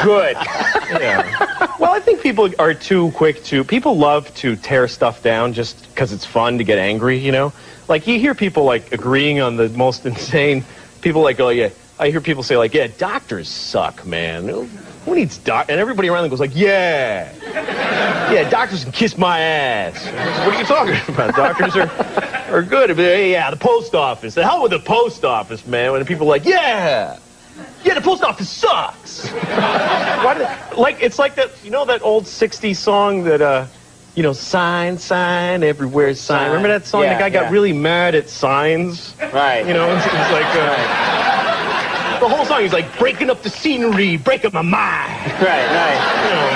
Good. yeah. Well, I think people are too quick to... People love to tear stuff down just because it's fun to get angry, you know? Like, you hear people, like, agreeing on the most insane... People, like, oh, yeah... I hear people say, like, yeah, doctors suck, man. Who needs And everybody around them goes like, yeah. Yeah, doctors can kiss my ass. What are you talking about? Doctors are good. Yeah, the post office. The hell with the post office, man. When people are like, yeah. Yeah, the post office sucks. It's like that, you know that old 60s song that, you know, sign, everywhere, sign. Remember that song? Yeah, the guy got really mad at signs. Right. You know, it's like... The whole song, he's like, breaking up the scenery, breaking my mind. Right. You know,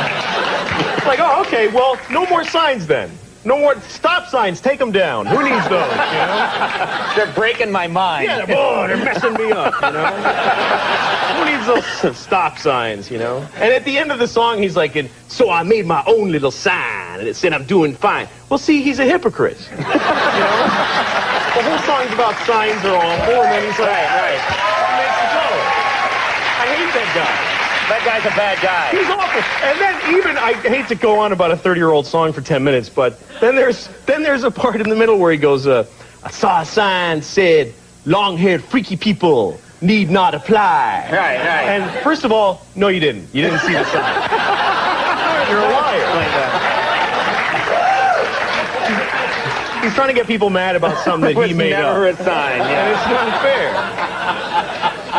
it's like, oh, okay, well, no more signs then. No more stop signs, take them down. Who needs those, you know? They're breaking my mind. Yeah, they're messing me up, you know? Who needs those stop signs, you know? And at the end of the song, he's like, so I made my own little sign, and it said I'm doing fine. Well, see, he's a hypocrite. You know? The whole song's about signs are awful, and then he's like, right. I hate that guy. That guy's a bad guy. He's awful. And then even, I hate to go on about a 30-year-old song for 10 minutes, but then there's a part in the middle where he goes, I saw a sign said, long-haired freaky people need not apply. Right. And first of all, no, you didn't. You didn't see the sign. You're a liar. He's trying to get people mad about something that he made up. Never a sign, yeah. And it's not fair.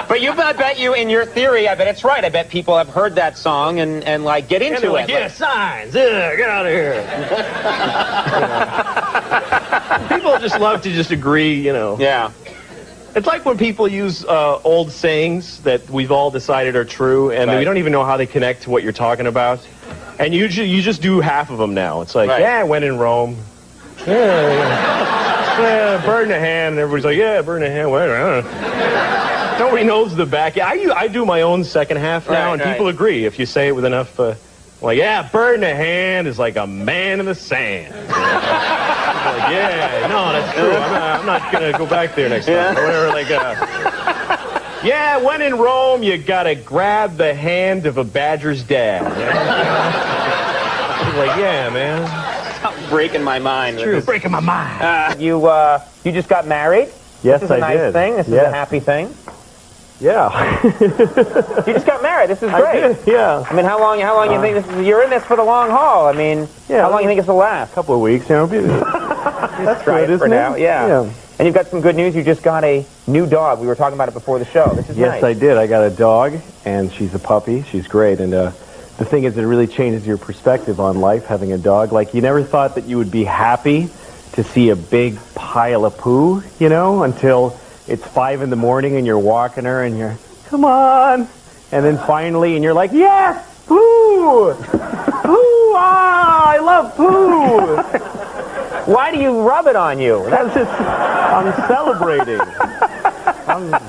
But I bet you, in your theory, I bet it's right. I bet people have heard that song and like, get into like, it. Yeah, signs. Get out of here. People just love to just agree, you know. Yeah. It's like when people use old sayings that we've all decided are true, and we don't even know how they connect to what you're talking about. And you just do half of them now. It's like, yeah, I went in Rome. Yeah, bird in the hand, and everybody's like, yeah, bird in the hand. Well, nobody knows the back. I do my own second half now, and people agree if you say it with enough. Like, yeah, bird in the hand is like a man in the sand. Like, yeah, no, that's true. I'm not gonna go back there next time. Or whatever, like, yeah, when in Rome, you gotta grab the hand of a badger's dad. Like, yeah, man. Breaking my mind. True, breaking my mind. You just got married? Yes, This is a nice thing. This is a happy thing. Yeah. You just got married. This is great. I did, yeah. I mean, how long you think this is? You're in this for the long haul. I mean, how long you think it's will last? A couple of weeks, you know. That's great for now. Yeah. And you've got some good news. You just got a new dog. We were talking about it before the show. This is nice. Yes, I did. I got a dog, and she's a puppy. She's great. And the thing is, it really changes your perspective on life, having a dog. Like, you never thought that you would be happy to see a big pile of poo, you know, until it's 5 in the morning and you're walking her and you're, come on. And then finally, and you're like, yes, poo! Poo! Ah, I love poo! Why do you rub it on you? I'm celebrating.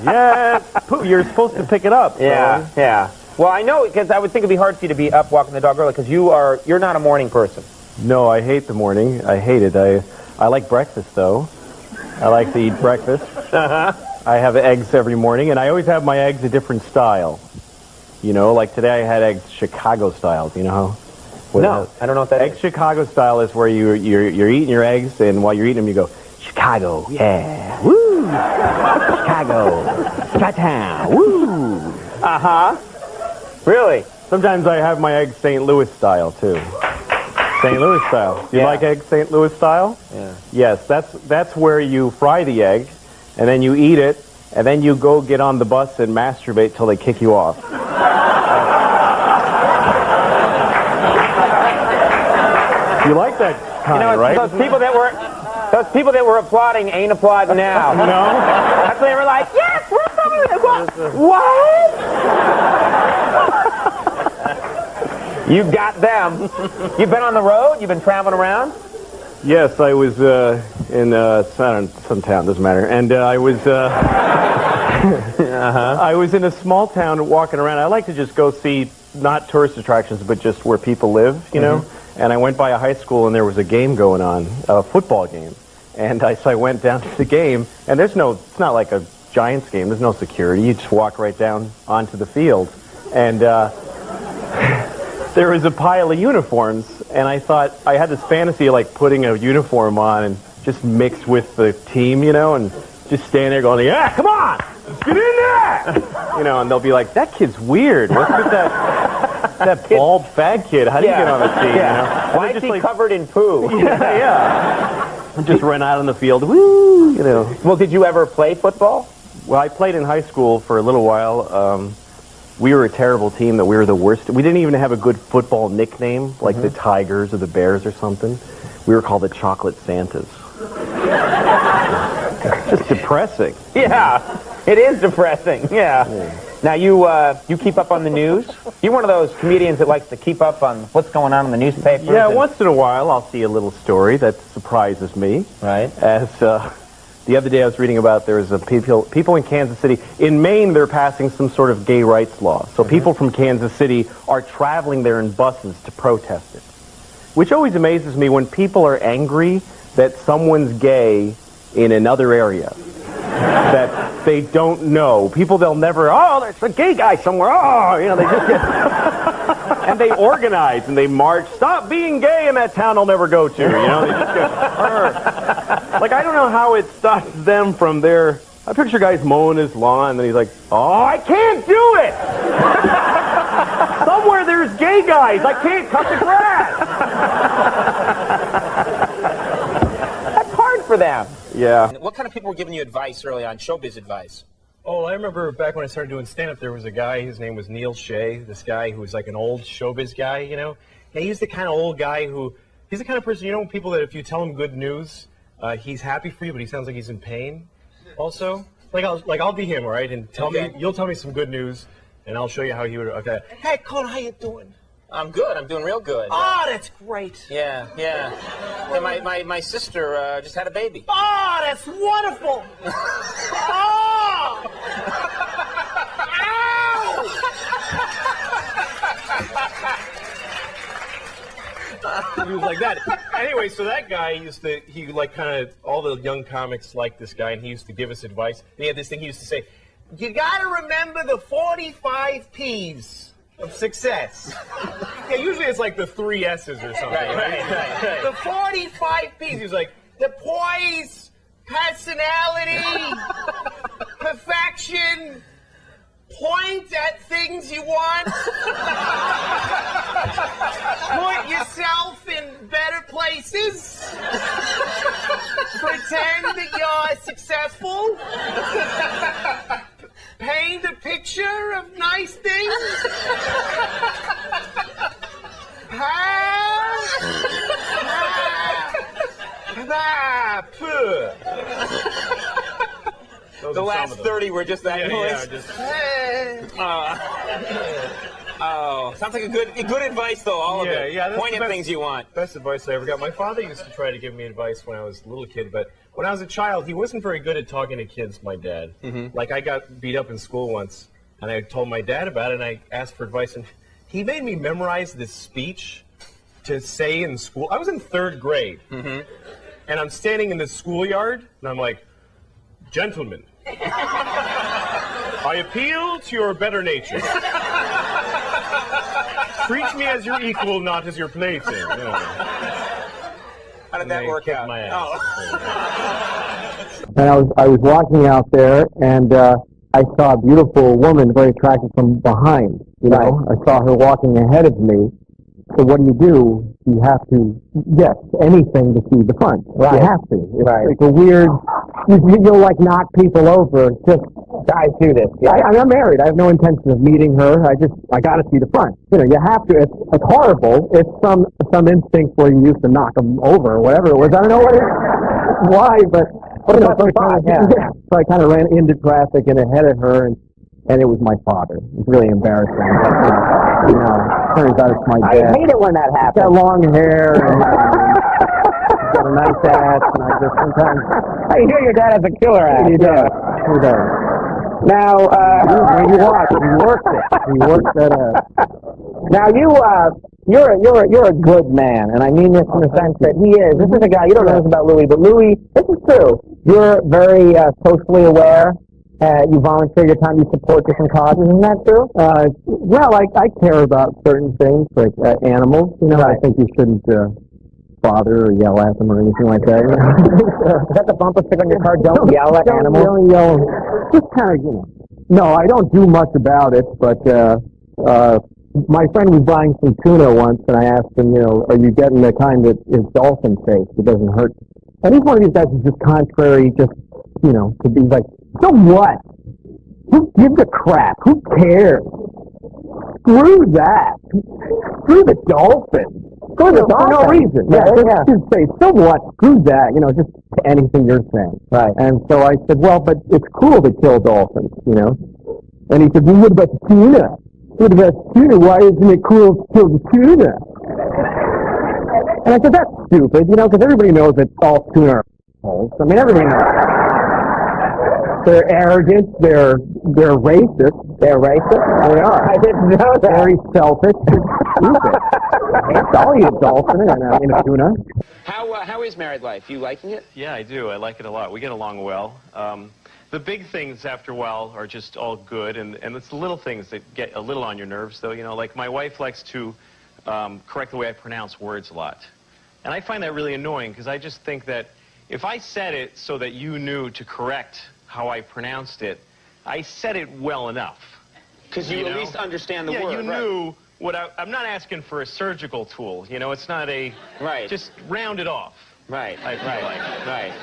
Yes, poo. You're supposed to pick it up. Yeah, yeah. Well, I know, because I would think it'd be hard for you to be up walking the dog early, because you're not a morning person. No, I hate the morning. I hate it. I like breakfast, though. I like to eat breakfast. I have eggs every morning, and I always have my eggs a different style. You know, like today I had eggs Chicago style. Do you know how? No, I don't know what that is. Egg Chicago style is where you're eating your eggs, and while you're eating them, you go, Chicago, yeah, woo! Chicago, Chi-town, woo! Uh-huh. Really? Sometimes I have my eggs St. Louis style, too. St. Louis style. Do you like eggs St. Louis style? Yeah. Yes, that's where you fry the egg, and then you eat it, and then you go get on the bus and masturbate till they kick you off. You like that kind, right? Those people that were applauding ain't applauding now. No? That's when they were like, yes, we're coming. What? You got them. You've been on the road? You've been traveling around? Yes, I was in some town, doesn't matter. And I was I was in a small town walking around. I like to just go see not tourist attractions, but just where people live, you know. And I went by a high school, and there was a game going on, a football game. And so I went down to the game, and it's not like a Giants game. There's no security. You just walk right down onto the field. And there was a pile of uniforms, and I thought, I had this fantasy of like putting a uniform on and just mix with the team, you know, and just stand there going, yeah, come on, let's get in there! You know, and they'll be like, that kid's weird. What's with that bald fat kid? How do you get on the team? Yeah. You know? Why is he covered in poo? Yeah. And just run out on the field, woo, you know. Well, did you ever play football? Well, I played in high school for a little while. We were a terrible team that we were the worst. We didn't even have a good football nickname, like the Tigers or the Bears or something. We were called the Chocolate Santas. Just depressing. Yeah, it is depressing, yeah. Now, you keep up on the news? You're one of those comedians that likes to keep up on what's going on in the newspapers? Yeah, once in a while I'll see a little story that surprises me. Right. As the other day I was reading about there's people in Kansas City. In Maine, they're passing some sort of gay rights law. So people from Kansas City are traveling there in buses to protest it. Which always amazes me when people are angry that someone's gay in another area that they don't know. People they'll never, oh, there's a gay guy somewhere. Oh, you know, they just get... And they organize and they march. Stop being gay in that town I'll never go to. You know, they just get like, I don't know how it stops them from their... I picture guys mowing his lawn and he's like, oh, I can't do it! Somewhere there's gay guys. I can't cut the grass. That's hard for them. Yeah. What kind of people were giving you advice early on, showbiz advice? Oh, I remember back when I started doing stand-up, there was a guy, his name was Neil Shea, this guy who was like an old showbiz guy, you know? And he's the kind of old guy who, he's the kind of person, you know, people that if you tell him good news, he's happy for you, but he sounds like he's in pain also. I'll be him, right? And you'll tell me some good news, and I'll show you how he would, okay. Hey, Connor, how you doing? I'm good. I'm doing real good. Oh, that's great. Yeah. Yeah, my sister just had a baby. Oh, that's wonderful. Oh! He was like that. Anyway, so that guy he like kind of, all the young comics liked this guy, and he used to give us advice. And he had this thing he used to say, you gotta remember the 45 P's of success. Yeah, usually it's like the 3 S's or something. Right. The 45 P's. He was like, the poise, personality, perfection, point at things you want, put yourself in better places, pretend that you're successful, paint a picture of nice things, The last 30 were just that noise. Sounds like a good advice though, all of it. Yeah, point at things you want. Best advice I ever got. My father used to try to give me advice when I was a little kid, but when I was a child, he wasn't very good at talking to kids, my dad. Like, I got beat up in school once, and I told my dad about it, and I asked for advice, and he made me memorize this speech to say in school. I was in 3rd grade, and I'm standing in the schoolyard, and I'm like, gentlemen, I appeal to your better nature. Treat me as your equal, not as your plaything. You know. How did that work out? My ass. And I was walking out there, and I saw a beautiful woman, very attractive from behind. You know, I saw her walking ahead of me. So what do? You have to, yes, anything to see the front. Right. You have to. It's a weird, you'll like knock people over. Just, guys do this. Yeah. I'm married. I have no intention of meeting her. I got to see the front. You know, you have to. It's horrible. It's some instinct where you used to knock them over or whatever it was. I don't know why, but you know, so I kind of ran into traffic and ahead of her, and and it was my father. It was really embarrassing. But, turns out it's my dad. I hate it when that He's happens. got long hair, and he's got a nice ass, and I just sometimes... I hear your dad has a killer ass. He does. He does. Now, He works it. He works that ass. now you're a good man, and I mean this in the sense that he is. This is a guy, you don't know this about Louis, but Louis, this is true. You're very socially aware. You volunteer your time, you support different causes, isn't that true? Well, I care about certain things, like animals. I think you shouldn't bother or yell at them or anything like that. Is that the bumper sticker on your car? Don't yell at animals? Don't yell. Just kind of, No, I don't do much about it, but my friend was buying some tuna once, and I asked him, are you getting the kind that is dolphin-shaped? It doesn't hurt. And he's one of these guys who's just contrary, to be like, so what? Who gives a crap? Who cares? Screw that. Screw the dolphin. Screw the dolphin. For no reason. Just say, so what? Screw that. Just anything you're saying. Right. And so I said, well, but it's cool to kill dolphins, And he said, well, what about the tuna? What about tuna? Why isn't it cool to kill the tuna? And I said, that's stupid, because everybody knows that all tuna are assholes. I mean, everybody knows. They're arrogant. They're racist. They're racist? They are. I didn't know that. Very selfish. Stupid. That's all you dolphin in a tuna. How is married life? You liking it? Yeah, I do. I like it a lot. We get along well. The big things after a while are just all good, and it's the little things that get a little on your nerves, though. Like my wife likes to correct the way I pronounce words a lot. And I find that really annoying, because I just think that if I said it so that you knew to correct how I pronounced it, I said it well enough. Because you at least understand the word. Yeah, you knew what I'm not asking for a surgical tool. It's not a... Right. Just round it off. Right. I feel like. Right.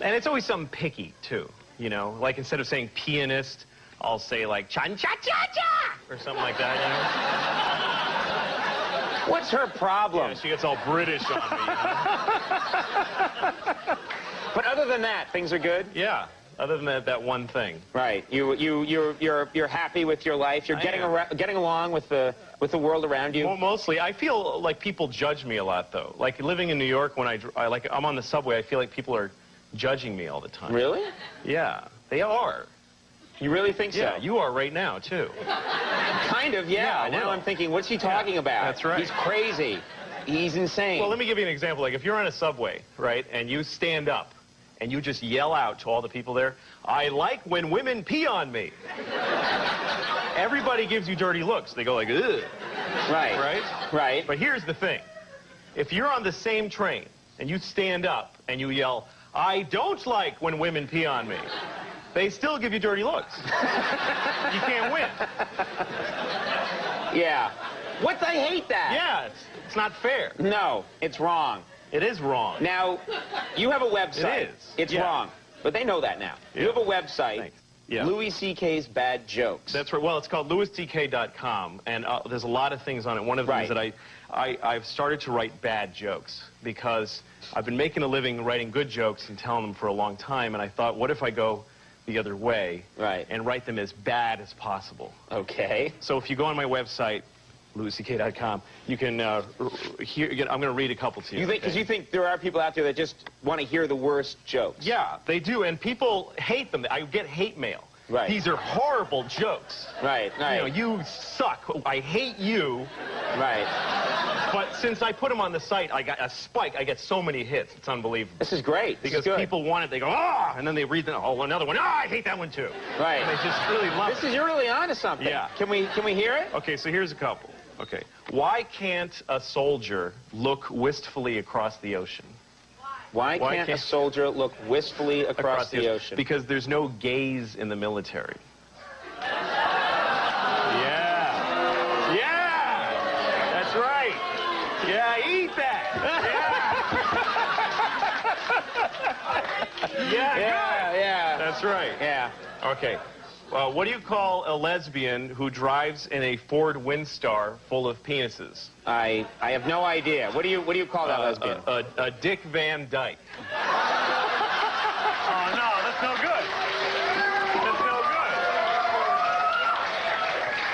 And it's always something picky, too. Like instead of saying pianist, I'll say like chan-cha-cha-cha or something like that, What's her problem? Yeah, she gets all British on me. But other than that, things are good? Yeah. Other than that one thing. Right. You're happy with your life. You're getting along with the world around you. Well, mostly. I feel like people judge me a lot, though. Like living in New York, when I'm on the subway, I feel like people are judging me all the time. Really? Yeah, they are. You really think so? Yeah, you are right now, too. Kind of, yeah. Now I'm thinking, what's he talking about? That's right. He's crazy. He's insane. Well, let me give you an example. Like if you're on a subway, right, and you stand up, and you just yell out to all the people there, I like when women pee on me. Everybody gives you dirty looks. They go like, ugh. Right. Right? Right. But here's the thing. If you're on the same train and you stand up and you yell, I don't like when women pee on me, they still give you dirty looks. You can't win. Yeah. I hate that. Yeah, it's not fair. No, it's wrong. It is wrong. Now, you have a website. It is. It's wrong. But they know that now. Yeah. You have a website. Thanks. Yeah. Louis C.K.'s Bad Jokes. That's right. Well, it's called louisck.com, and there's a lot of things on it. One of them is that I've started to write bad jokes, because I've been making a living writing good jokes and telling them for a long time, and I thought, what if I go the other way and write them as bad as possible? Okay. So if you go on my website, louisck.com, you can hear. I'm going to read a couple to you. Because you think there are people out there that just want to hear the worst jokes. Yeah, they do, and people hate them. I get hate mail. Right. These are horrible jokes. Right, right. You suck. I hate you. Right. But since I put them on the site, I got a spike. I get so many hits. It's unbelievable. This is great. Because people want it. They go, ah! And then they read another one. Ah, I hate that one, too. Right. And they just really love it. You're really onto something. Yeah. Can we hear it? Okay, so here's a couple. Okay. Why can't a soldier look wistfully across the ocean? Why can't a soldier look wistfully across the ocean? Because there's no gays in the military. Yeah. Yeah. That's right. Yeah, eat that. Yeah. Yeah. That's right. Yeah. Okay. What do you call a lesbian who drives in a Ford Windstar full of penises? I have no idea. What do you call that lesbian? A Dick Van Dyke. Oh no, that's no good. That's no good.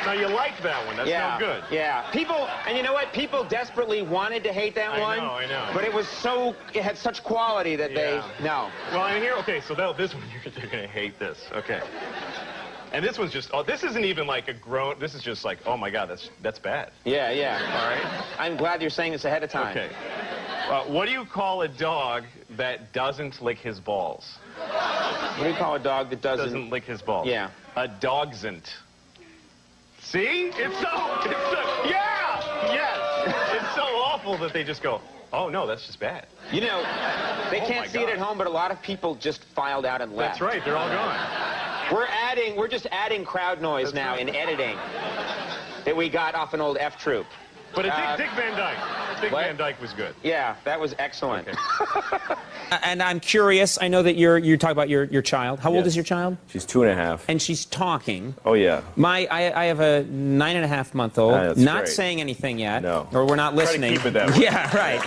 Now you like that one. That's no good. Yeah. People, and you know what? People desperately wanted to hate that one. I know. But it had such quality that no. Well, and here, okay, so this one, they're going to hate this. Okay. And this one's just, this isn't even like a grown, this is just like, oh my God, that's bad. Yeah. All right? I'm glad you're saying this ahead of time. Okay. What do you call a dog that doesn't lick his balls? What do you call a dog that doesn't lick his balls? Yeah. A dogsn't. See? It's so awful that they just go, oh no, that's just bad. You know, they can't see it at home, but a lot of people just filed out and left. That's right, they're all gone. We're just adding crowd noise now in editing that we got off an old F Troop. But Dick Van Dyke. Dick Van Dyke was good. Yeah, that was excellent. Okay. And I'm curious, I know that you talk about your child. How old is your child? She's 2.5. And she's talking. Oh, yeah. I have a 9.5-month-old, That's not great. saying anything yet. No. Or we're not listening. Try to keep it that way. Yeah, right.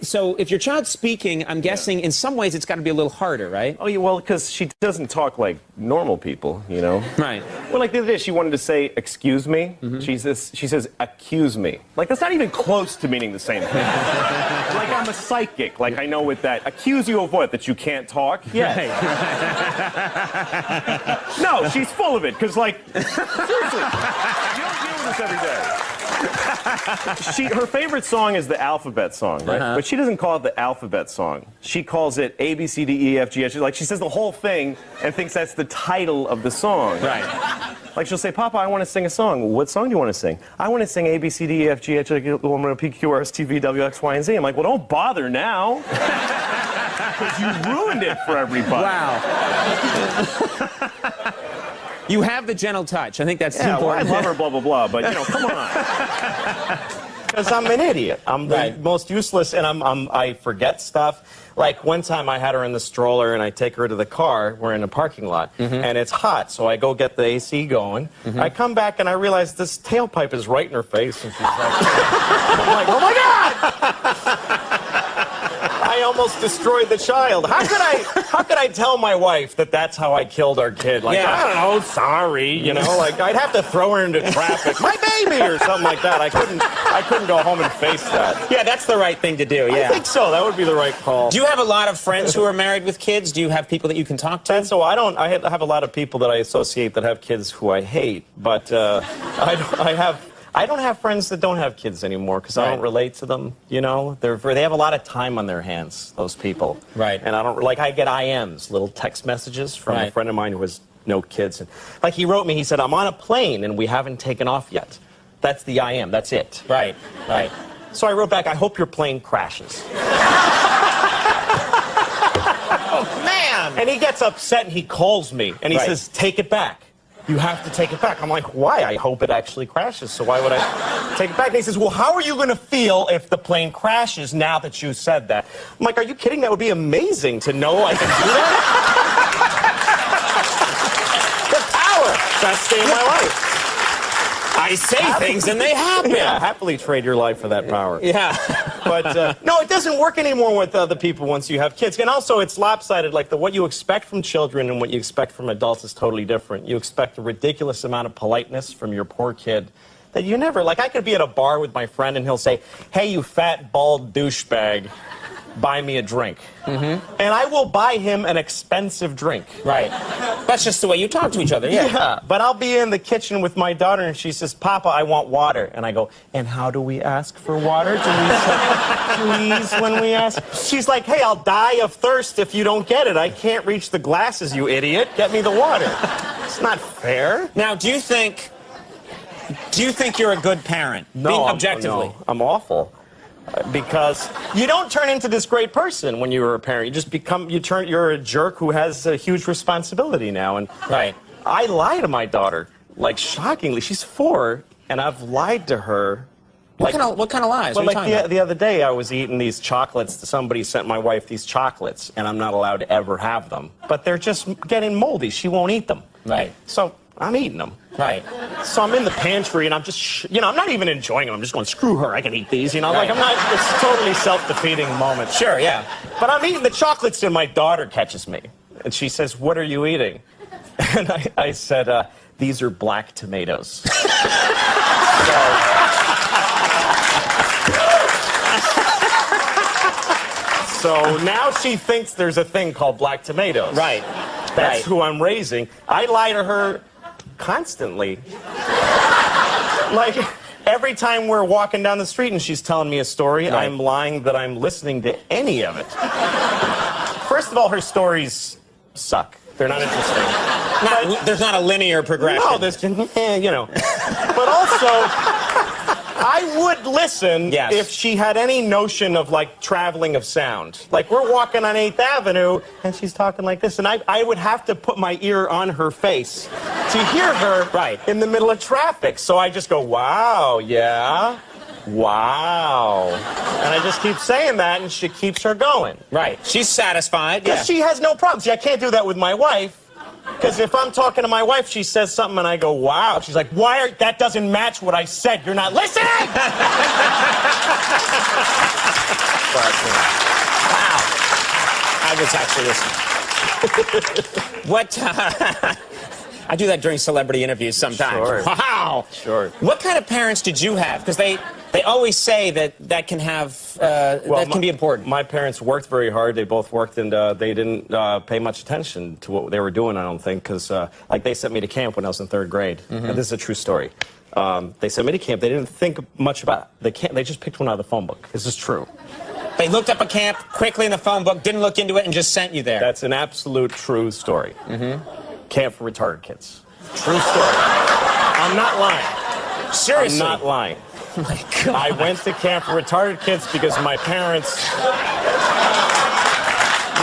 So if your child's speaking, I'm guessing in some ways it's got to be a little harder, right? Oh, yeah, well, because she doesn't talk like normal people, you know? Right. Well, like the other day, she wanted to say, excuse me. She says, accuse me. Like, that's not even close to meaning the same thing. Like, I'm a psychic. Like, I know with that. Accuse you of what? That you can't talk? Yes. No, she's full of it, because, like, seriously, you don't deal with this every day. Her favorite song is the alphabet song, right? But she doesn't call it the alphabet song. She calls it A, B, C, D, E, F, G, H. Like, she says the whole thing and thinks that's the title of the song. Right. Like, she'll say, Papa, I want to sing a song. What song do you want to sing? I want to sing A, B, C, D, E, F, G, H, I, P, Q, R, S, T, V, W, X, Y, and Z. I'm like, well, don't bother now. Because you ruined it for everybody. Wow. You have the gentle touch. I think that's Yeah, well, I important. love her, blah, blah, blah, but, you know, come on. Because I'm an idiot. I'm the most useless, and I forget stuff. Like, one time I had her in the stroller, and I take her to the car. We're in a parking lot, and it's hot, so I go get the AC going. I come back, and I realize this tailpipe is right in her face, and she's like, I'm like, oh, my God! I almost destroyed the child. How could I tell my wife that that's how I killed our kid? Like, I don't know, sorry, you know, like, I'd have to throw her into traffic. My baby, or something like that. I couldn't go home and face that. Yeah, that's the right thing to do, yeah. I think so. That would be the right call. Do you have a lot of friends who are married with kids? Do you have people that you can talk to? So I have a lot of people that I associate that have kids who I hate, but I don't have friends that don't have kids anymore because I don't relate to them. You know, they have a lot of time on their hands. Those people, right? And I get IMs, little text messages from a friend of mine who has no kids, and like he wrote me, he said, "I'm on a plane and we haven't taken off yet." That's the IM. That's it. Right. So I wrote back, "I hope your plane crashes." Oh man! And he gets upset and he calls me and he says, "Take it back. You have to take it back." I'm like, why? I hope it actually crashes, so why would I take it back? And he says, well, how are you going to feel if the plane crashes now that you said that? I'm like, are you kidding? That would be amazing to know I can do that. The power. Best day of my life. I say things and they happen. Yeah, happily trade your life for that power. Yeah. But, no, it doesn't work anymore with other people once you have kids. And also, it's lopsided. Like, what you expect from children and what you expect from adults is totally different. You expect a ridiculous amount of politeness from your poor kid that you never... Like, I could be at a bar with my friend, and he'll say, hey, you fat, bald douchebag, buy me a drink. And I will buy him an expensive drink. Right. That's just the way you talk to each other, Yeah, but I'll be in the kitchen with my daughter, and she says, Papa, I want water. And I go, and how do we ask for water? Do we say please when we ask? She's like, hey, I'll die of thirst if you don't get it. I can't reach the glasses, you idiot. Get me the water. It's not fair. Now, do you think you're a good parent? No, Being objectively. No, I'm awful. Because you don't turn into this great person when you're a parent. You just you're a jerk who has a huge responsibility now. And I lie to my daughter, like, shockingly. She's 4, and I've lied to her. What kind of lies? Well, what are you like the other day, I was eating these chocolates. Somebody sent my wife these chocolates, and I'm not allowed to ever have them. But they're just getting moldy. She won't eat them. Right. So I'm eating them. Right. So I'm in the pantry, and I'm just, I'm not even enjoying them. I'm just going, screw her, I can eat these, Like, I'm not, it's a totally self-defeating moment. Sure, yeah. But I'm eating the chocolates, and my daughter catches me. And she says, what are you eating? And I said, these are black tomatoes. So now she thinks there's a thing called black tomatoes. Right. That's who I'm raising. I lie to her constantly. Like, every time we're walking down the street and she's telling me a story, I'm lying that I'm listening to any of it. First of all, her stories suck. They're not interesting. There's not a linear progression. No, there's, you know. But also, I would listen if she had any notion of, like, traveling of sound. Like, we're walking on 8th Avenue, and she's talking like this, and I would have to put my ear on her face to hear her in the middle of traffic. So I just go, wow, yeah, wow. And I just keep saying that, and she keeps her going. Right. She's satisfied. Because she has no problem. See, I can't do that with my wife. Because if I'm talking to my wife, she says something and I go, wow. She's like, that doesn't match what I said. You're not listening! Wow. I was actually listening. What, I do that during celebrity interviews sometimes. Sure. Wow. Sure. What kind of parents did you have? Because they always say that can have, that can be important. My parents worked very hard. They both worked, and they didn't pay much attention to what they were doing, I don't think, because, like, they sent me to camp when I was in 3rd grade. And this is a true story. They sent me to camp. They didn't think much about the camp. They just picked one out of the phone book. This is true. They looked up a camp quickly in the phone book, didn't look into it, and just sent you there. That's an absolute true story. Camp for retarded kids. True story. I'm not lying. Seriously? I'm not lying. Oh my God. I went to camp for retarded kids because my parents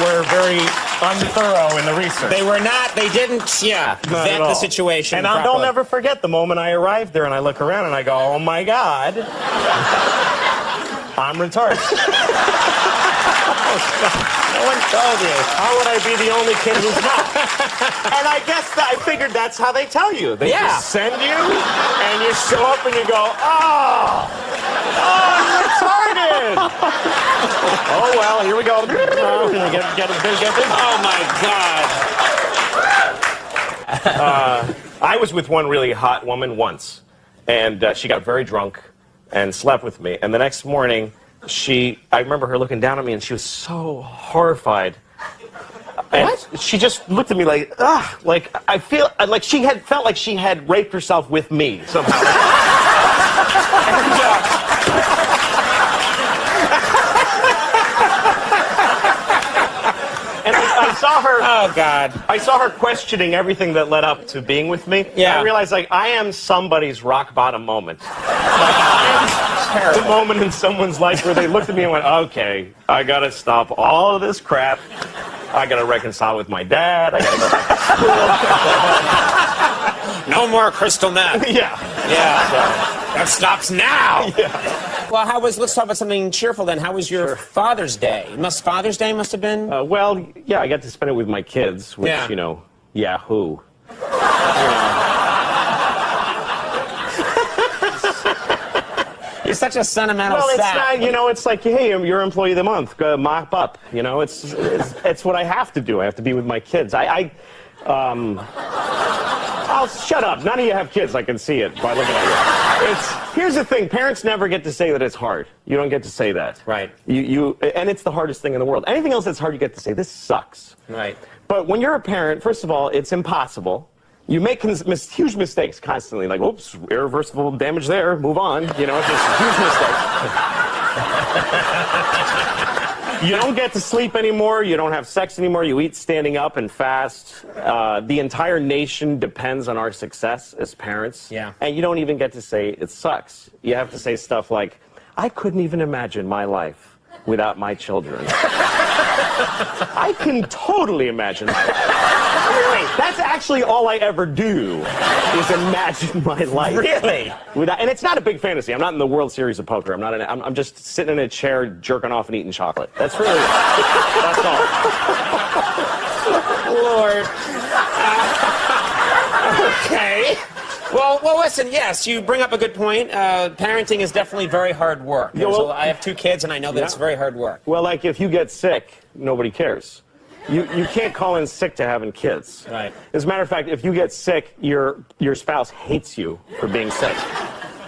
were very unthorough in the research. They were not, they didn't, vet the situation And properly. I'll never forget the moment I arrived there and I look around and I go, oh my God, I'm retarded. No one told you. How would I be the only kid who's not? And I guess I figured that's how they tell you. They just send you, and you show up and you go, oh, I'm retarded. Oh, well, here we go. Get this. Oh, my God. I was with one really hot woman once, and she got very drunk and slept with me. And the next morning, I remember her looking down at me, and she was so horrified. And she just looked at me like, ugh, like I feel like she had felt like she had raped herself with me somehow. And I saw her. Oh God! I saw her questioning everything that led up to being with me. Yeah. I realized, like, I am somebody's rock bottom moment. Like, I am the moment in someone's life where they looked at me and went, "Okay, I gotta stop all of this crap. I gotta reconcile with my dad. I gotta go back to school." No more crystal meth. Yeah. That stops now. Yeah. Well, let's talk about something cheerful then. How was your Father's Day? Father's Day must have been? Well, yeah, I got to spend it with my kids, which, you know, Yahoo. You're such a sentimental Well, it's sap. not, you know, it's like, hey, you're Employee of the Month, mop up. You know, it's what I have to do. I have to be with my kids. I'll shut up. None of you have kids. I can see it by looking at you. Here's the thing. Parents never get to say that it's hard. You don't get to say that. Right. And it's the hardest thing in the world. Anything else that's hard, you get to say, this sucks. Right. But when you're a parent, first of all, it's impossible. You make huge mistakes constantly. Like, oops, irreversible damage there. Move on. You know, it's just huge mistakes. You don't get to sleep anymore. You don't have sex anymore. You eat standing up and fast. The entire nation depends on our success as parents. Yeah. And you don't even get to say it sucks. You have to say stuff like, I couldn't even imagine my life without my children. I can totally imagine my life. Really? That's actually all I ever do, is imagine my life. Really? And it's not a big fantasy. I'm not in the World Series of Poker. I'm just sitting in a chair, jerking off and eating chocolate. That's really it. That's all. Lord. Okay. Well, listen, yes, you bring up a good point. Parenting is definitely very hard work. I have 2 kids, and I know that it's very hard work. Well, like, if you get sick, nobody cares. You can't call in sick to having kids. Right. As a matter of fact, if you get sick, your spouse hates you for being sick.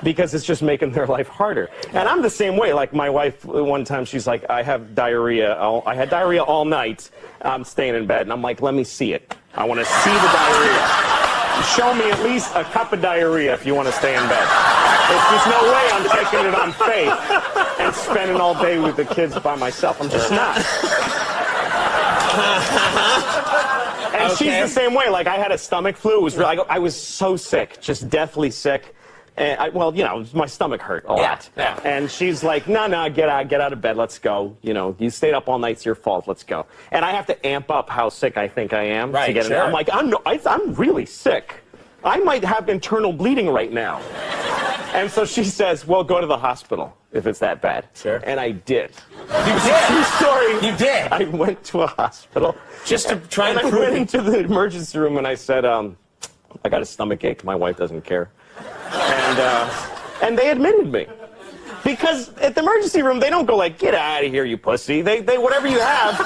Because it's just making their life harder. And I'm the same way. Like my wife, one time she's like, I have diarrhea. I had diarrhea all night. I'm staying in bed. And I'm like, let me see it. I want to see the diarrhea. Show me at least a cup of diarrhea if you want to stay in bed. There's no way I'm taking it on faith and spending all day with the kids by myself. I'm just not. And she's the same way. Like I had a stomach flu. It was really, I was so sick, just deathly sick. And my stomach hurt a lot. Yeah. And she's like, no, get out of bed, let's go. You stayed up all night, it's your fault, let's go. And I have to amp up how sick I think I am to get in there. I'm like, I'm really sick. I might have internal bleeding right now. And so she says, well, go to the hospital if it's that bad. Sure. And I did. You did? True story. You did? I went to a hospital. Just to try and I prove went it. into the emergency room and I said, I got a stomach ache. My wife doesn't care. And they admitted me. Because at the emergency room, they don't go like, get out of here, you pussy. They whatever you have,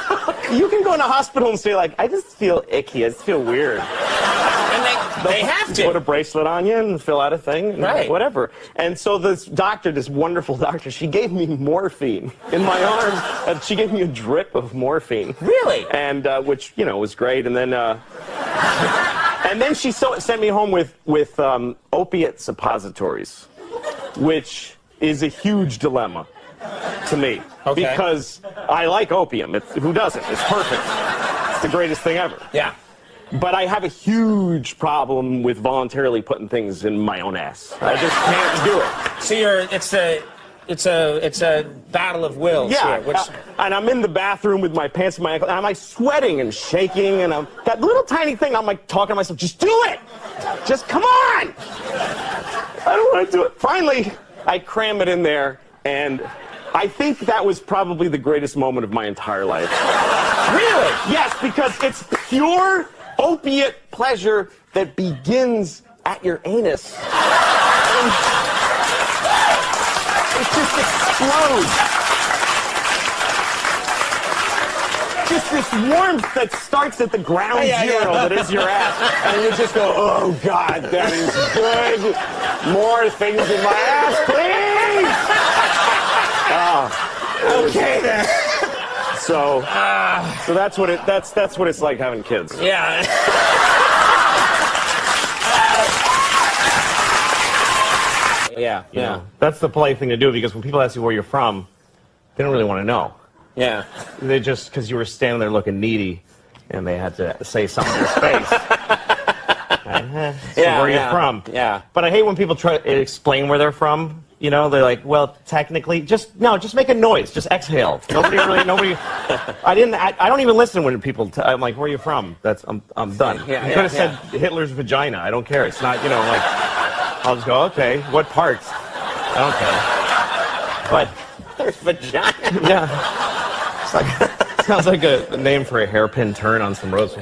you can go in a hospital and say like, I just feel icky, I just feel weird. And they have to. Put a bracelet on you and fill out a thing, and right? Whatever. And so this doctor, this wonderful doctor, she gave me morphine in my arm. She gave me a drip of morphine. Really? And which was great. And then she sent me home with opiate suppositories, which is a huge dilemma to me. Okay. Because I like opium. Who doesn't? It's perfect. It's the greatest thing ever. Yeah. But I have a huge problem with voluntarily putting things in my own ass. I just can't do it. So it's a battle of wills Yeah, here. and I'm in the bathroom with my pants in my ankle, and I'm like sweating and shaking, and I'm that little tiny thing. I'm like talking to myself, just do it, just come on. I don't want to do it. Finally, I cram it in there, and I think that was probably the greatest moment of my entire life. Really? Yes, because it's pure opiate pleasure that begins at your anus. It just explodes. Just this warmth that starts at the ground zero that is your ass. And you just go, oh, God, that is good. More things in my ass, please. Okay, then. So that's what it's like having kids. Yeah. Yeah. That's the polite thing to do, because when people ask you where you're from, they don't really want to know. Yeah. They just, because you were standing there looking needy, and they had to say something in your face. So where are you from? Yeah. But I hate when people try to explain where they're from. They're like, well, technically, just make a noise, just exhale. Nobody. I don't even listen when people. I'm like, where are you from? I'm done. You could have said Hitler's vagina. I don't care. It's not. I'll just go, okay. What parts? I don't care. But There's vagina. yeah, it's like, sounds like a name for a hairpin turn on some roads. He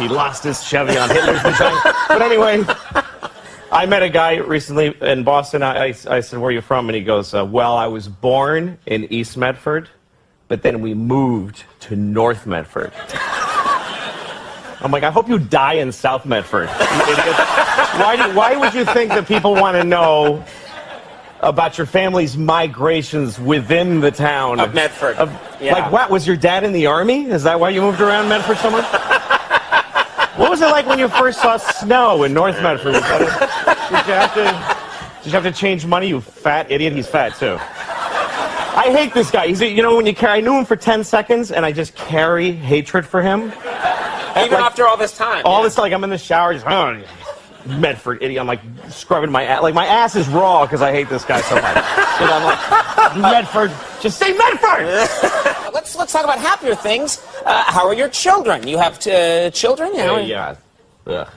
lost his Chevy on Hitler's vagina. But anyway. I met a guy recently in Boston. I said, where are you from? And he goes, well, I was born in East Medford, but then we moved to North Medford. I'm like, I hope you die in South Medford. Why would you think that people want to know about your family's migrations within the town Of Medford. Like, what? Was your dad in the Army? Is that why you moved around Medford so much? What was it like when you first saw snow in North Medford? Did you have to change money, you fat idiot? He's fat, too. I hate this guy. When you carry, I knew him for 10 seconds, and I just carry hatred for him. Even after all this time. All this, like, I'm in the shower, just, Medford idiot. I'm like scrubbing my ass. Like, my ass is raw because I hate this guy so much. I'm like, Medford, just say Medford! Let's talk about happier things. How are your children? You have children? Yeah. Ugh.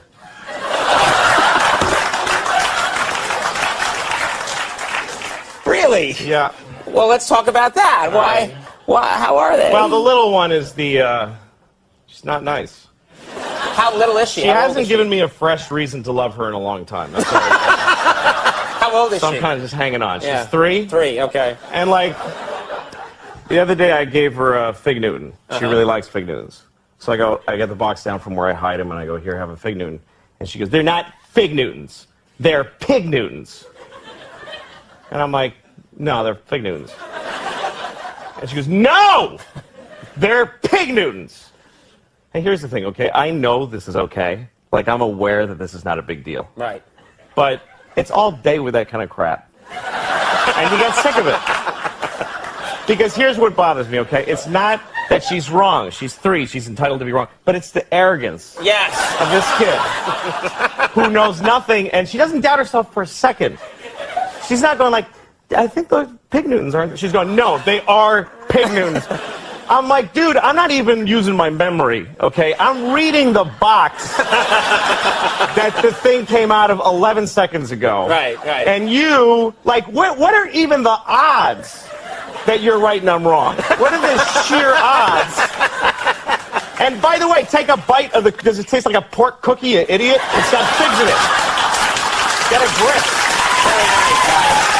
Really? Yeah. Well, let's talk about that. Why? How are they? Well, the little one is she's not nice. How little is she? She hasn't given me a fresh reason to love her in a long time. That's all. How old is so she? I'm kind of just hanging on. She's 3. 3, okay. And like, The other day I gave her a Fig Newton. She really likes Fig Newtons. So I get the box down from where I hide them, and I go, here, have a Fig Newton. And she goes, they're not Fig Newtons. They're Pig Newtons. And I'm like, no, they're Fig Newtons. And she goes, no! They're Pig Newtons. And here's the thing, okay? I know this is okay. Like, I'm aware that this is not a big deal. Right. But it's all day with that kind of crap. And you get sick of it. Because here's what bothers me, okay? It's not that she's wrong. She's 3. She's entitled to be wrong. But it's the arrogance of this kid who knows nothing, and she doesn't doubt herself for a second. She's not going like, I think those Pig Newtons aren't. She's going, no, they are Pig Newtons. I'm like, dude, I'm not even using my memory, okay? I'm reading the box that the thing came out of 11 seconds ago. Right. And you, like, what are even the odds that you're right and I'm wrong? What are the sheer odds? And by the way, take a bite of does it taste like a pork cookie, you idiot? It's got figs in it. Get a grip. Very nice.